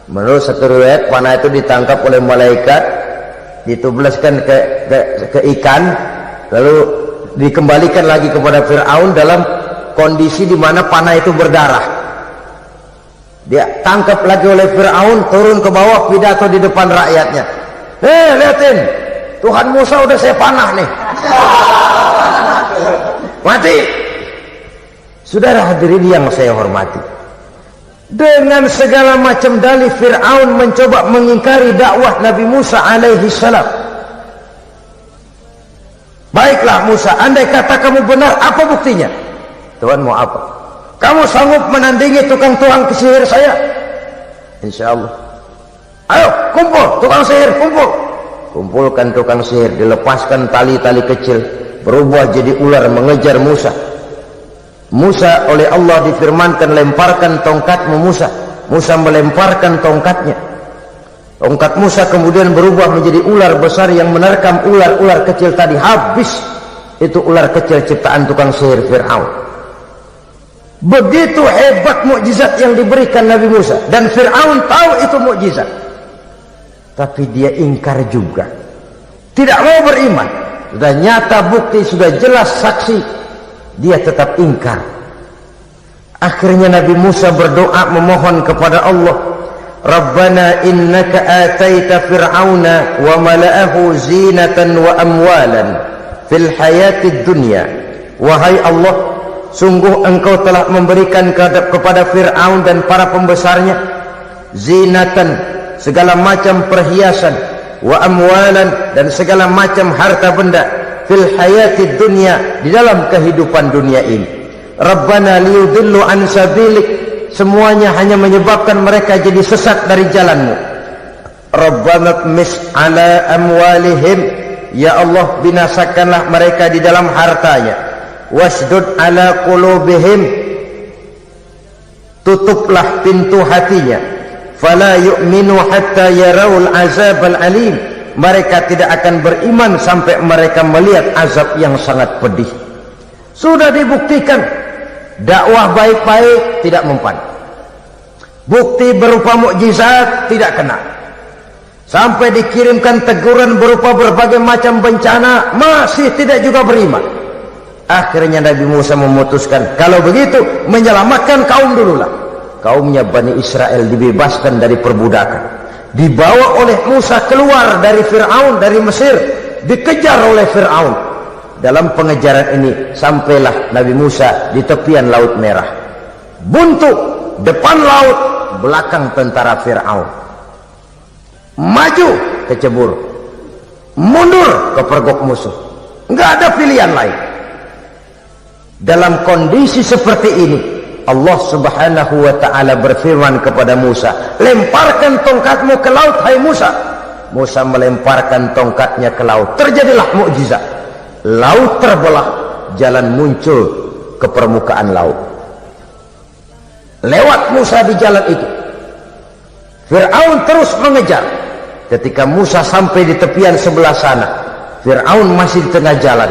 Menurut satu riwayat, panah itu ditangkap oleh malaikat, ditublaskan ke ikan, lalu dikembalikan lagi kepada Fir'aun dalam kondisi di mana panah itu berdarah. Dia tangkap lagi oleh Fir'aun, turun ke bawah, pidato di depan rakyatnya. Lihatin, Tuhan Musa udah saya panah nih. Mati. Saudara hadirin yang saya hormati, dengan segala macam dalih Fir'aun mencoba mengingkari dakwah Nabi Musa alaihi salam. Baiklah Musa, andai kata kamu benar, apa buktinya? Tuhan mau apa? Kamu sanggup menandingi tukang sihir saya? Insya Allah. Ayo kumpul tukang sihir, kumpul. Kumpulkan tukang sihir, dilepaskan tali-tali kecil, berubah jadi ular mengejar Musa. Musa oleh Allah difirmankan, lemparkan tongkatmu Musa. Musa melemparkan tongkatnya. Tongkat Musa kemudian berubah menjadi ular besar yang menerkam ular-ular kecil tadi. Habis itu ular kecil ciptaan tukang sihir Fir'aun. Begitu hebat mukjizat yang diberikan Nabi Musa, dan Fir'aun tahu itu mukjizat, tapi dia ingkar juga, tidak mau beriman. Sudah nyata bukti, sudah jelas saksi, dia tetap ingkar. Akhirnya Nabi Musa berdoa memohon kepada Allah, Rabbana innaka ataita fir'auna wa mala'ahu zinatan wa amwalan fil hayatid dunya. Wahai Allah, sungguh engkau telah memberikan kepada Fir'aun dan para pembesarnya zinatan, segala macam perhiasan, wa amwalan, dan segala macam harta benda, fil hayatid dunya, di dalam kehidupan dunia ini. Rabbana liyudillu an sabilik, semuanya hanya menyebabkan mereka jadi sesat dari jalanmu. Rabbana tmis ala amwalihim, ya Allah binasakanlah mereka di dalam hartanya. Wasdud ala qulubihim, tutuplah pintu hatinya. Fala yu'minu hatta yarawul azabal alim, mereka tidak akan beriman sampai mereka melihat azab yang sangat pedih. Sudah dibuktikan dakwah baik-baik tidak mempan, bukti berupa mukjizat tidak kena, sampai dikirimkan teguran berupa berbagai macam bencana masih tidak juga beriman. Akhirnya Nabi Musa memutuskan, kalau begitu menyelamatkan kaum dululah. Kaumnya Bani Israel dibebaskan dari perbudakan, dibawa oleh Musa keluar dari Fir'aun, dari Mesir, dikejar oleh Fir'aun. Dalam pengejaran ini sampailah Nabi Musa di tepian Laut Merah. Buntu, depan laut, belakang tentara Fir'aun. Maju kecebur, mundur kepergok musuh, nggak ada pilihan lain. Dalam kondisi seperti ini, Allah subhanahu wa ta'ala berfirman kepada Musa, lemparkan tongkatmu ke laut, hai Musa. Musa melemparkan tongkatnya ke laut, terjadilah mukjizat. Laut terbelah, jalan muncul ke permukaan laut. Lewat Musa di jalan itu, Fir'aun terus mengejar. Ketika Musa sampai di tepian sebelah sana, Fir'aun masih di tengah jalan.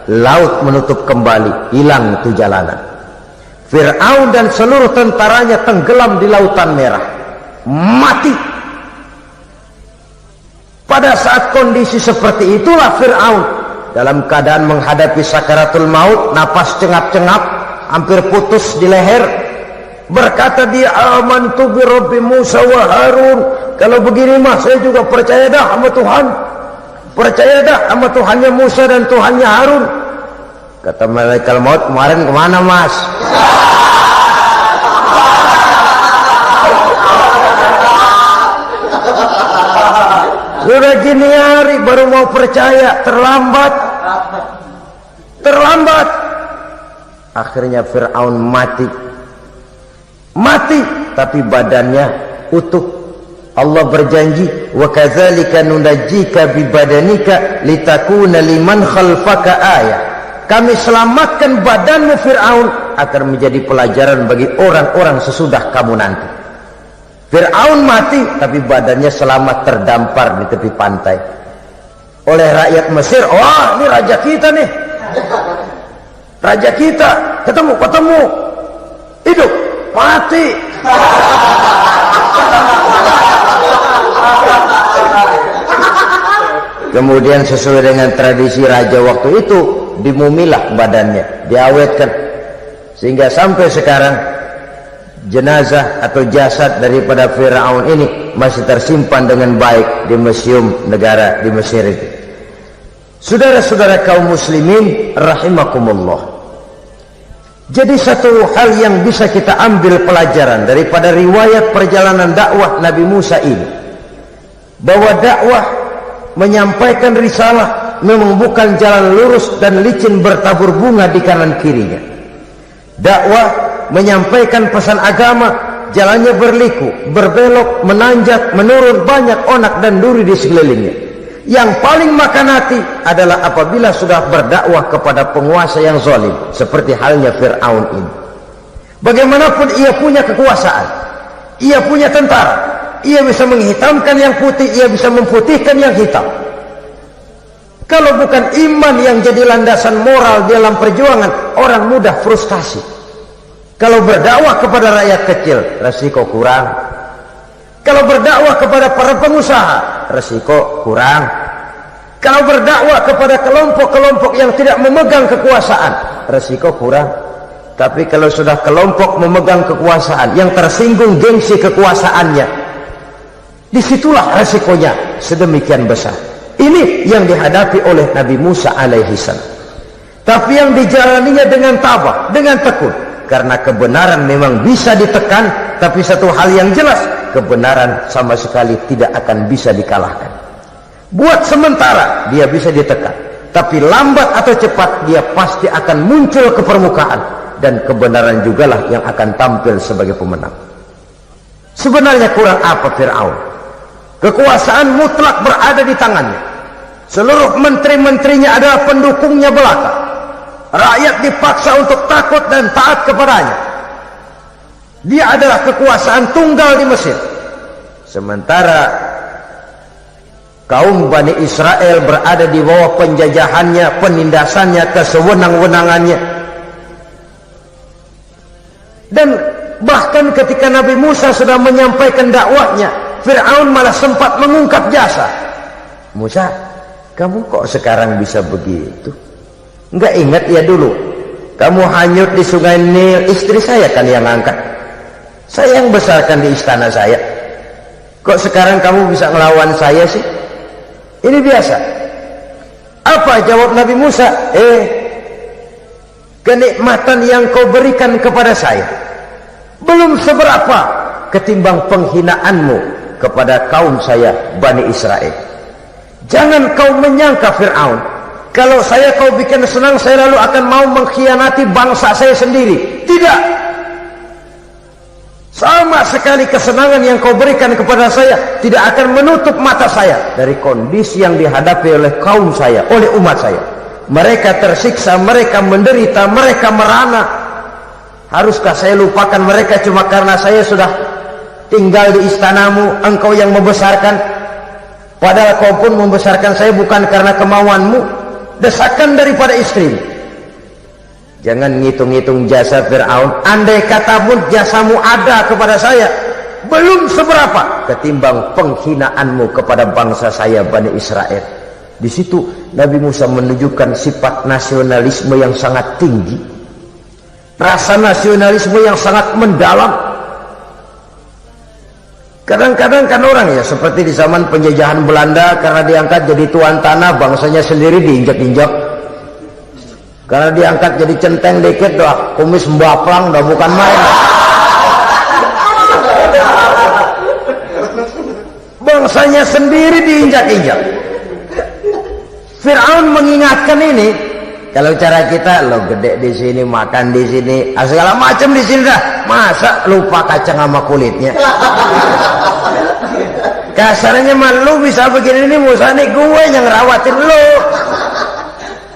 Laut menutup kembali, hilang itu jalanan. Fir'aun dan seluruh tentaranya tenggelam di Lautan Merah. mati. Pada saat kondisi seperti itulah Fir'aun dalam keadaan menghadapi sakaratul maut, napas cengap-cengap, hampir putus di leher, berkata dia, amantu bi Rabbi Musa wa Harun. Kalau begini mah saya juga percaya dah sama Tuhan, percaya dah sama Tuhannya Musa dan Tuhannya Harun. Kata malaikat maut, kemarin kemana mas? Sudah gini hari baru mau percaya, terlambat. Akhirnya Fir'aun mati, tapi badannya utuh. Allah berjanji, wa kadzalika nunajjika bi badanika litakuna liman khalfaka ayah. Kami selamatkan badanmu Fir'aun agar menjadi pelajaran bagi orang-orang sesudah kamu nanti. Fir'aun mati, tapi badannya selamat terdampar di tepi pantai oleh rakyat Mesir. Wah, ini raja kita nih, raja kita, ketemu, hidup, mati. Kemudian sesuai dengan tradisi raja waktu itu, dimumilah badannya, diawetkan, sehingga sampai sekarang jenazah atau jasad daripada Fir'aun ini masih tersimpan dengan baik di museum negara di Mesir itu. Saudara-saudara kaum muslimin rahimakumullah. Jadi satu hal yang bisa kita ambil pelajaran daripada riwayat perjalanan dakwah Nabi Musa ini, bahwa dakwah menyampaikan risalah memang bukan jalan lurus dan licin bertabur bunga di kanan kirinya. Dakwah menyampaikan pesan agama, jalannya berliku, berbelok, menanjak, menurun, banyak onak dan duri di sekelilingnya. Yang paling makan hati adalah apabila sudah berdakwah kepada penguasa yang zalim, seperti halnya Fir'aun ini. Bagaimanapun ia punya kekuasaan, ia punya tentara, ia bisa menghitamkan yang putih, ia bisa memutihkan yang hitam. Kalau bukan iman yang jadi landasan moral dalam perjuangan, orang mudah frustasi. Kalau berdakwah kepada rakyat kecil, resiko kurang. Kalau berdakwah kepada para pengusaha, resiko kurang. Kalau berdakwah kepada kelompok-kelompok yang tidak memegang kekuasaan, resiko kurang. Tapi kalau sudah kelompok memegang kekuasaan, yang tersinggung gengsi kekuasaannya, disitulah resikonya sedemikian besar. Ini yang dihadapi oleh Nabi Musa alaihissalam. Tapi yang dijalaninya dengan tabah, dengan tekun. Karena kebenaran memang bisa ditekan, tapi satu hal yang jelas, kebenaran sama sekali tidak akan bisa dikalahkan. Buat sementara dia bisa ditekan, tapi lambat atau cepat dia pasti akan muncul ke permukaan, dan kebenaran jugalah yang akan tampil sebagai pemenang. Sebenarnya kurang apa Fir'aun? Kekuasaan mutlak berada di tangannya. Seluruh menteri-menterinya adalah pendukungnya belaka. Rakyat dipaksa untuk takut dan taat kepadanya. Dia adalah kekuasaan tunggal di Mesir. Sementara kaum Bani Israel berada di bawah penjajahannya, penindasannya, kesewenang-wenangannya. Dan bahkan ketika Nabi Musa sudah menyampaikan dakwahnya, Fir'aun malah sempat mengungkap jasa. Musa, kamu kok sekarang bisa begitu? Enggak ingat ya dulu kamu hanyut di sungai Nil, istri saya kan yang angkat, saya yang besarkan di istana saya. Kok sekarang kamu bisa melawan saya sih? Ini biasa. Apa jawab Nabi Musa? Kenikmatan yang kau berikan kepada saya belum seberapa ketimbang penghinaanmu kepada kaum saya Bani Israel. Jangan kau menyangka Fir'aun, kalau saya kau bikin senang, saya lalu akan mau mengkhianati bangsa saya sendiri. Tidak. Sama sekali kesenangan yang kau berikan kepada saya tidak akan menutup mata saya dari kondisi yang dihadapi oleh kaum saya, oleh umat saya. Mereka tersiksa, mereka menderita, mereka merana. Haruskah saya lupakan mereka cuma karena saya sudah tinggal di istanamu, engkau yang membesarkan? Padahal kau pun membesarkan saya bukan karena kemauanmu. Desakan daripada istrimu. Jangan ngitung-ngitung jasa Fir'aun. Andai kata pun jasamu ada kepada saya, belum seberapa ketimbang penghinaanmu kepada bangsa saya Bani Israel. Di situ Nabi Musa menunjukkan sifat nasionalisme yang sangat tinggi, rasa nasionalisme yang sangat mendalam. Kadang-kadang kan orang ya seperti di zaman penjajahan Belanda, karena diangkat jadi tuan tanah, bangsanya sendiri diinjak-injak. Karena diangkat jadi centeng dikit doang, kumis mbaplang dah bukan main. Bangsanya sendiri diinjak-injak. Fir'aun mengingatkan ini, kalau cara kita lo gede di sini, makan di sini, segala macam di sini dah. Masa lupa kacang sama kulitnya? Kasarnya mah lu bisa begini nih, Musa nih gue yang ngerawatin lu.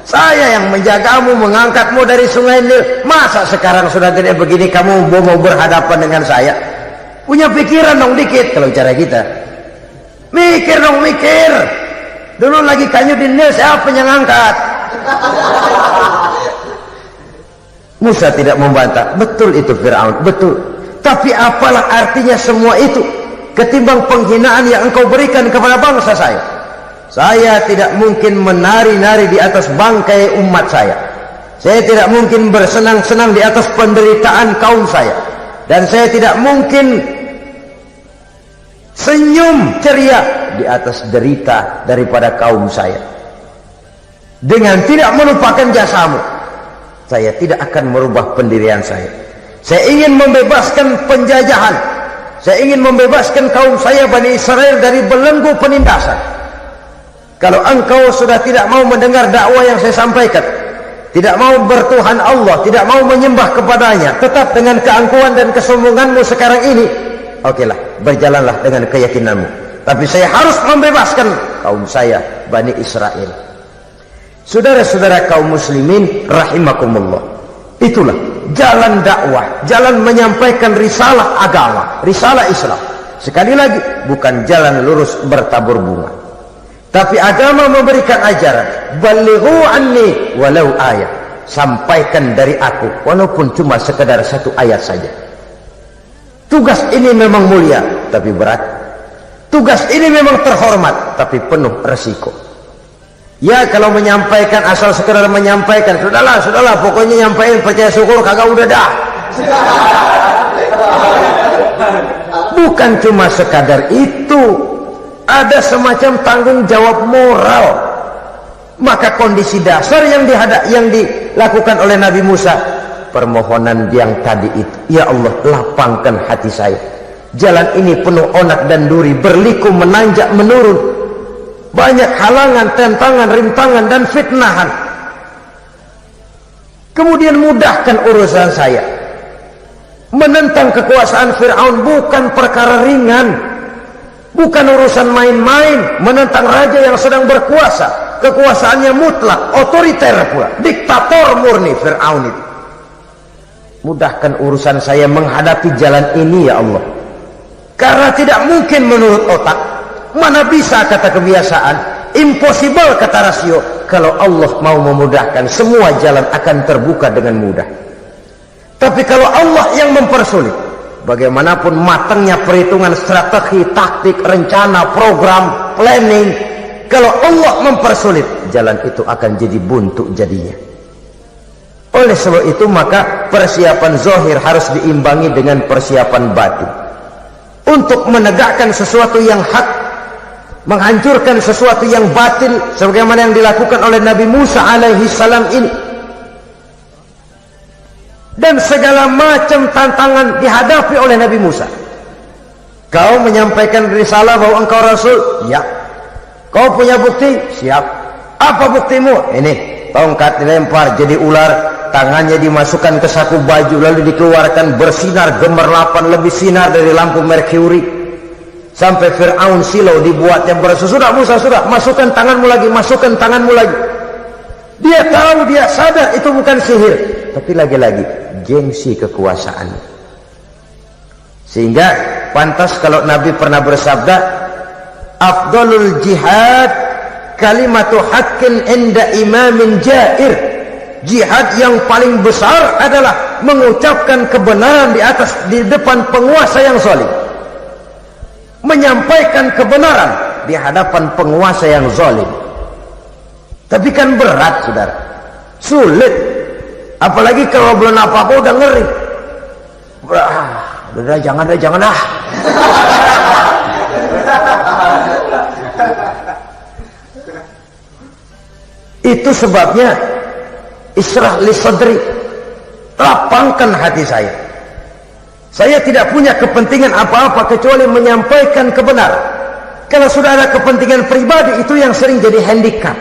Saya yang menjagamu, mengangkatmu dari sungai Nil. Masa sekarang sudah gede begini kamu mau berhadapan dengan saya? Punya pikiran dong dikit kalau cara kita. Mikir dong, mikir. Dulu lagi kayu di Nil, siapa yang angkat? Musa tidak membantah. Betul itu Fir'aun, betul. Tapi apalah artinya semua itu ketimbang penghinaan yang engkau berikan kepada bangsa saya? Saya tidak mungkin menari-nari di atas bangkai umat saya. Saya tidak mungkin bersenang-senang di atas penderitaan kaum saya. Dan saya tidak mungkin senyum ceria di atas derita daripada kaum saya. Dengan tidak melupakan jasamu, saya tidak akan merubah pendirian saya. Saya ingin membebaskan penjajahan. Saya ingin membebaskan kaum saya Bani Israel dari belenggu penindasan. Kalau engkau sudah tidak mau mendengar dakwah yang saya sampaikan, tidak mau bertuhan Allah, tidak mau menyembah kepadanya, tetap dengan keangkuhan dan kesombonganmu sekarang ini, okelah, berjalanlah dengan keyakinanmu. Tapi saya harus membebaskan kaum saya Bani Israel. Saudara-saudara kaum muslimin rahimakumullah, itulah jalan dakwah, jalan menyampaikan risalah agama, risalah Islam. Sekali lagi, bukan jalan lurus bertabur bunga. Tapi agama memberikan ajaran, balighu anni walau ayat. Sampaikan dari aku, walaupun cuma sekedar satu ayat saja. Tugas ini memang mulia, tapi berat. Tugas ini memang terhormat, tapi penuh resiko. Ya kalau menyampaikan asal sekedar menyampaikan, sudahlah, pokoknya nyampaikan, percaya syukur kagak udah dah. Bukan cuma sekadar itu, ada semacam tanggung jawab moral. Maka kondisi dasar yang dilakukan oleh Nabi Musa, permohonan yang tadi itu, ya Allah lapangkan hati saya. Jalan ini penuh onak dan duri, berliku menanjak menurun. Banyak halangan, tentangan, rintangan, dan fitnahan. Kemudian mudahkan urusan saya. Menentang kekuasaan Fir'aun bukan perkara ringan. Bukan urusan main-main. Menentang raja yang sedang berkuasa. Kekuasaannya mutlak, otoriter pula. Diktator murni Fir'aun itu. Mudahkan urusan saya menghadapi jalan ini ya Allah. Karena tidak mungkin menurut otak. Mana bisa kata kebiasaan, impossible kata rasio. Kalau Allah mau memudahkan, semua jalan akan terbuka dengan mudah. Tapi kalau Allah yang mempersulit, bagaimanapun matangnya perhitungan strategi, taktik, rencana, program, planning, kalau Allah mempersulit, jalan itu akan jadi buntu jadinya. Oleh sebab itu maka persiapan zahir harus diimbangi dengan persiapan batin. Untuk menegakkan sesuatu yang hak, menghancurkan sesuatu yang batil, sebagaimana yang dilakukan oleh Nabi Musa alaihi salam ini. Dan segala macam tantangan dihadapi oleh Nabi Musa. Kau menyampaikan risalah bahwa engkau Rasul? Ya. Kau punya bukti? Siap. Apa buktimu? Ini, tongkat dilempar jadi ular, tangannya dimasukkan ke saku baju, lalu dikeluarkan bersinar gemerlapan, lebih sinar dari lampu merkuri. Sampai Fir'aun silau dibuatnya bersesudah. Musa sudah, masukkan tanganmu lagi, masukkan tanganmu lagi. Dia tahu, dia sadar itu bukan sihir, tapi lagi-lagi gengsi kekuasaan. Sehingga pantas kalau Nabi pernah bersabda, afdalul jihad kalimatu haqqin inda imamin jair. Jihad yang paling besar adalah mengucapkan kebenaran di depan penguasa yang zalim. menyampaikan kebenaran di hadapan penguasa yang zalim. Tapi kan berat, saudara, sulit, apalagi kalau belum apa-apa udah ngeri. Udah jangan dah. Itu sebabnya Ishrah li sadri, lapangkan hati saya. Saya tidak punya kepentingan apa-apa kecuali menyampaikan kebenaran. Kalau sudah ada kepentingan pribadi, itu yang sering jadi handicap,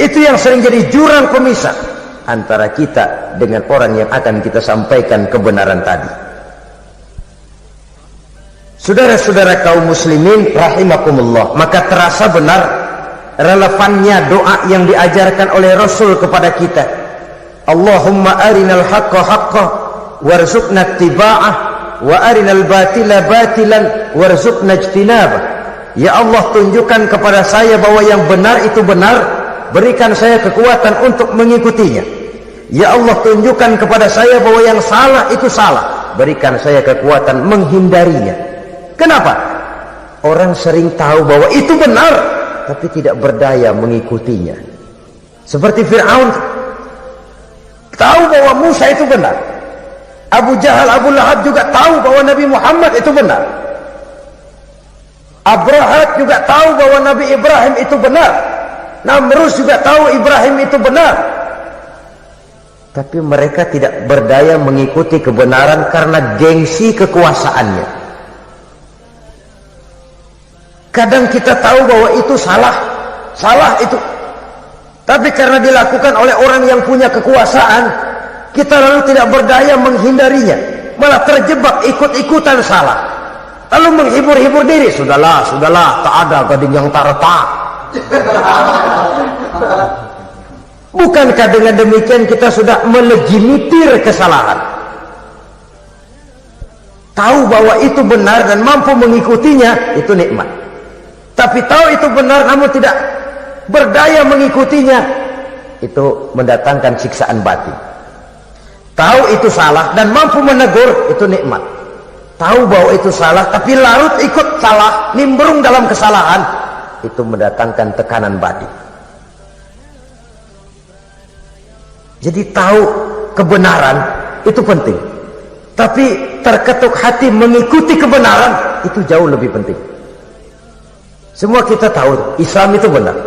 itu yang sering jadi jurang pemisah antara kita dengan orang yang akan kita sampaikan kebenaran tadi. Saudara-saudara kaum muslimin rahimakumullah, maka terasa benar relevannya doa yang diajarkan oleh Rasul kepada kita. Allahumma arinal haqqa haqqa warzuqna ittiba'ah wa arinal batila batilan warzuqna ijtinabah. Ya Allah, tunjukkan kepada saya bahwa yang benar itu benar, berikan saya kekuatan untuk mengikutinya. Ya Allah, tunjukkan kepada saya bahwa yang salah itu salah, berikan saya kekuatan menghindarinya. Kenapa? Orang sering tahu bahwa itu benar, tapi tidak berdaya mengikutinya. Seperti Fir'aun, tahu bahwa Musa itu benar. Abu Jahal, Abu Lahab juga tahu bahwa Nabi Muhammad itu benar. Abrahat juga tahu bahwa Nabi Ibrahim itu benar. Namrus juga tahu Ibrahim itu benar. Tapi mereka tidak berdaya mengikuti kebenaran karena gengsi kekuasaannya. Kadang kita tahu bahwa itu salah itu. Tapi karena dilakukan oleh orang yang punya kekuasaan, kita lalu tidak berdaya menghindarinya, malah terjebak ikut-ikutan salah, lalu menghibur-hibur diri. Sudahlah, tak ada gading yang tak retak. Bukankah dengan demikian kita sudah melegimitir kesalahan? Tahu bahwa itu benar dan mampu mengikutinya, itu nikmat. Tapi tahu itu benar namun tidak berdaya mengikutinya, itu mendatangkan siksaan batin. Tahu itu salah dan mampu menegur, itu nikmat. Tahu bahwa itu salah tapi larut ikut salah, nimbrung dalam kesalahan, itu mendatangkan tekanan batin. Jadi tahu kebenaran itu penting, tapi terketuk hati mengikuti kebenaran itu jauh lebih penting. Semua kita tahu Islam itu benar,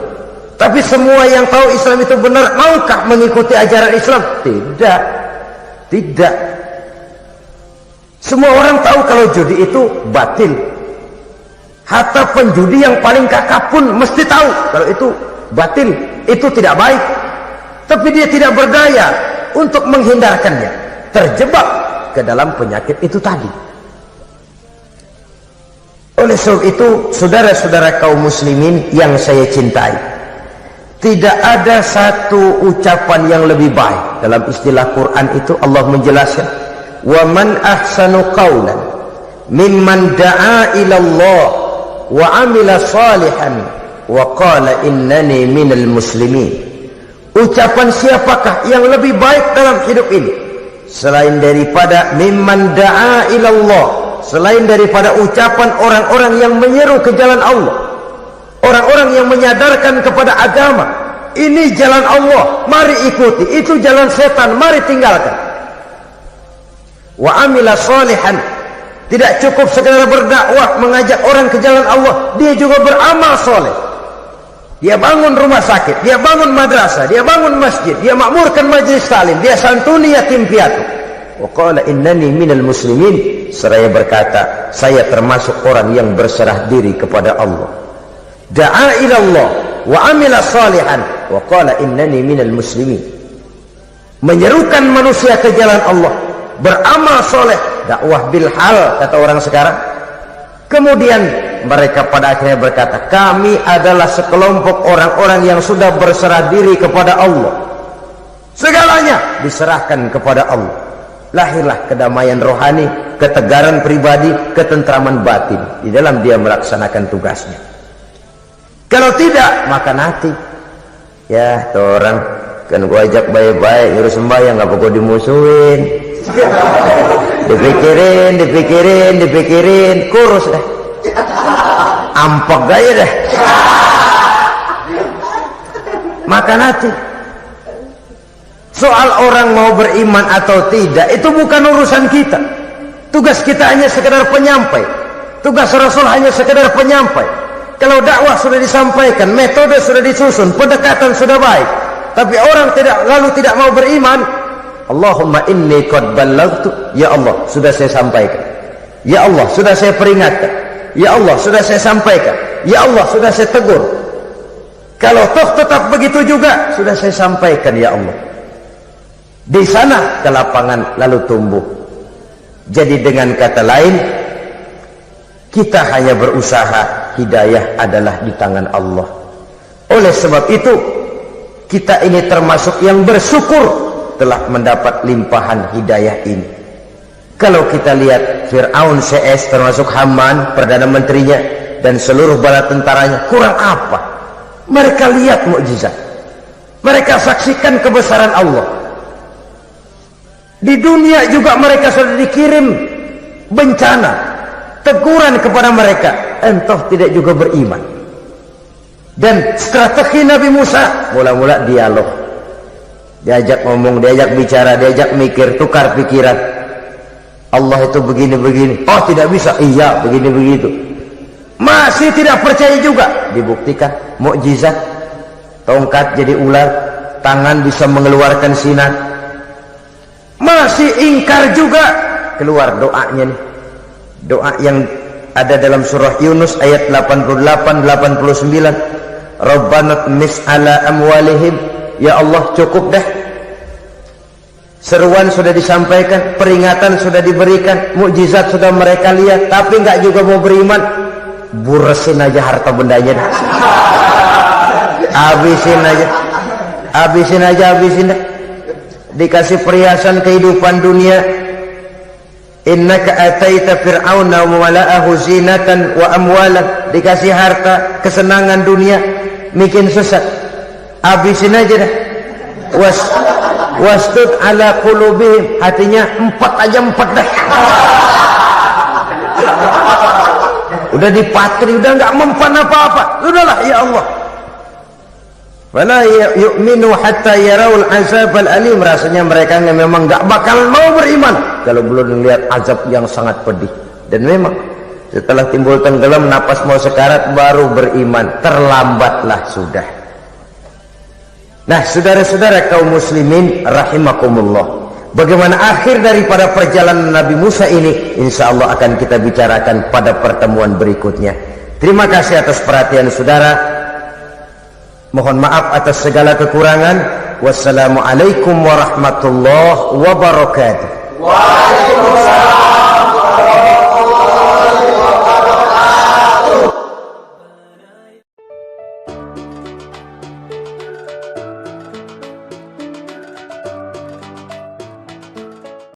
tapi semua yang tahu Islam itu benar maukah mengikuti ajaran Islam? Tidak. Semua orang tahu kalau judi itu batil. Hatta penjudi yang paling kakap pun mesti tahu kalau itu batil, itu tidak baik. Tapi dia tidak berdaya untuk menghindarkannya, terjebak ke dalam penyakit itu tadi. Oleh sebab itu, saudara-saudara kaum muslimin yang saya cintai, tidak ada satu ucapan yang lebih baik. Dalam istilah Quran itu Allah menjelaskan, wa man ahsanu qawlan mimman da'a ila Allah wa amila salihan wa qala innani minal muslimin. Ucapan siapakah yang lebih baik dalam hidup ini selain daripada mimman da'a ila Allah, selain daripada ucapan orang-orang yang menyeru ke jalan Allah, orang-orang yang menyadarkan kepada agama, ini jalan Allah, mari ikuti, itu jalan setan, mari tinggalkan. Wa amila salihan, tidak cukup sekedar berdakwah mengajak orang ke jalan Allah, dia juga beramal soleh. Dia bangun rumah sakit, dia bangun madrasah, dia bangun masjid, dia makmurkan majlis taklim, dia santuni yatim piatu. Wa qala innani minal muslimin, seraya berkata, saya termasuk orang yang berserah diri kepada Allah. Da'a ila Allah wa amila salihan wa qala innani minal muslimin. Menyerukan manusia ke jalan Allah, beramal soleh, dakwah bil hal kata orang sekarang. Kemudian mereka pada akhirnya berkata, kami adalah sekelompok orang-orang yang sudah berserah diri kepada Allah. Segalanya diserahkan kepada Allah. Lahirlah kedamaian rohani, ketegaran pribadi, ketentraman batin di dalam dia melaksanakan tugasnya. Kalau tidak, maka nanti ya tuh orang kan gua ajak baik-baik ngurus sembahyang, ngapa gua dimusuhin. Dipikirin, kurus dah. Ampek gaya deh. Makan hati. Soal orang mau beriman atau tidak itu bukan urusan kita. Tugas kita hanya sekedar penyampai. Tugas Rasul hanya sekedar penyampai. Kalau dakwah sudah disampaikan, metode sudah disusun, pendekatan sudah baik, tapi orang tidak mau beriman, Allahumma inni qad ballaghtu, ya Allah sudah saya sampaikan, ya Allah sudah saya peringatkan, ya Allah sudah saya sampaikan, ya Allah sudah saya tegur. Kalau toh tetap begitu juga, sudah saya sampaikan, ya Allah. Di sana kelapangan lalu tumbuh. Jadi dengan kata lain, kita hanya berusaha, hidayah adalah di tangan Allah. Oleh sebab itu, kita ini termasuk yang bersyukur telah mendapat limpahan hidayah ini. Kalau kita lihat Fir'aun CS termasuk Haman, Perdana Menterinya, dan seluruh bala tentaranya, kurang apa? Mereka lihat mukjizat. Mereka saksikan kebesaran Allah. Di dunia juga mereka sudah dikirim bencana, teguran kepada mereka, entah tidak juga beriman. Dan strategi Nabi Musa mula-mula dialog, diajak ngomong, diajak bicara, diajak mikir, tukar pikiran. Allah itu begini-begini, oh tidak bisa, iya begini-begitu. Masih tidak percaya juga, dibuktikan mukjizat, tongkat jadi ular, tangan bisa mengeluarkan sinar. Masih ingkar juga, keluar doanya nih, doa yang ada dalam surah Yunus ayat 88-89, Rabbana tmis ala amwalihim, ya Allah cukup dah. Seruan sudah disampaikan, peringatan sudah diberikan, mukjizat sudah mereka lihat, tapi nggak juga mau beriman. Buresin aja harta bendanya dah. Habisin aja. Dikasih perhiasan kehidupan dunia. Innaka ataita fir'auna wa mala'ahu zinatan wa amwalan, dikasih harta, kesenangan dunia, bikin sesat. Habisin aja dah. Wastud ala qulubihim, hatinya empat dah. Udah dipatri, udah nggak mempan apa-apa. Udahlah ya Allah. Wala yu'minu hatta yaraul azabal alim, rasanya mereka memang nggak bakal mau beriman kalau belum melihat azab yang sangat pedih. Dan memang setelah timbul tenggelam, napas mau sekarat, baru beriman. Terlambatlah sudah. Nah, saudara-saudara kaum muslimin rahimakumullah, bagaimana akhir daripada perjalanan Nabi Musa ini, insya Allah akan kita bicarakan pada pertemuan berikutnya. Terima kasih atas perhatian saudara. Mohon maaf atas segala kekurangan. Wassalamualaikum warahmatullahi wabarakatuh. Waalaikumsalam.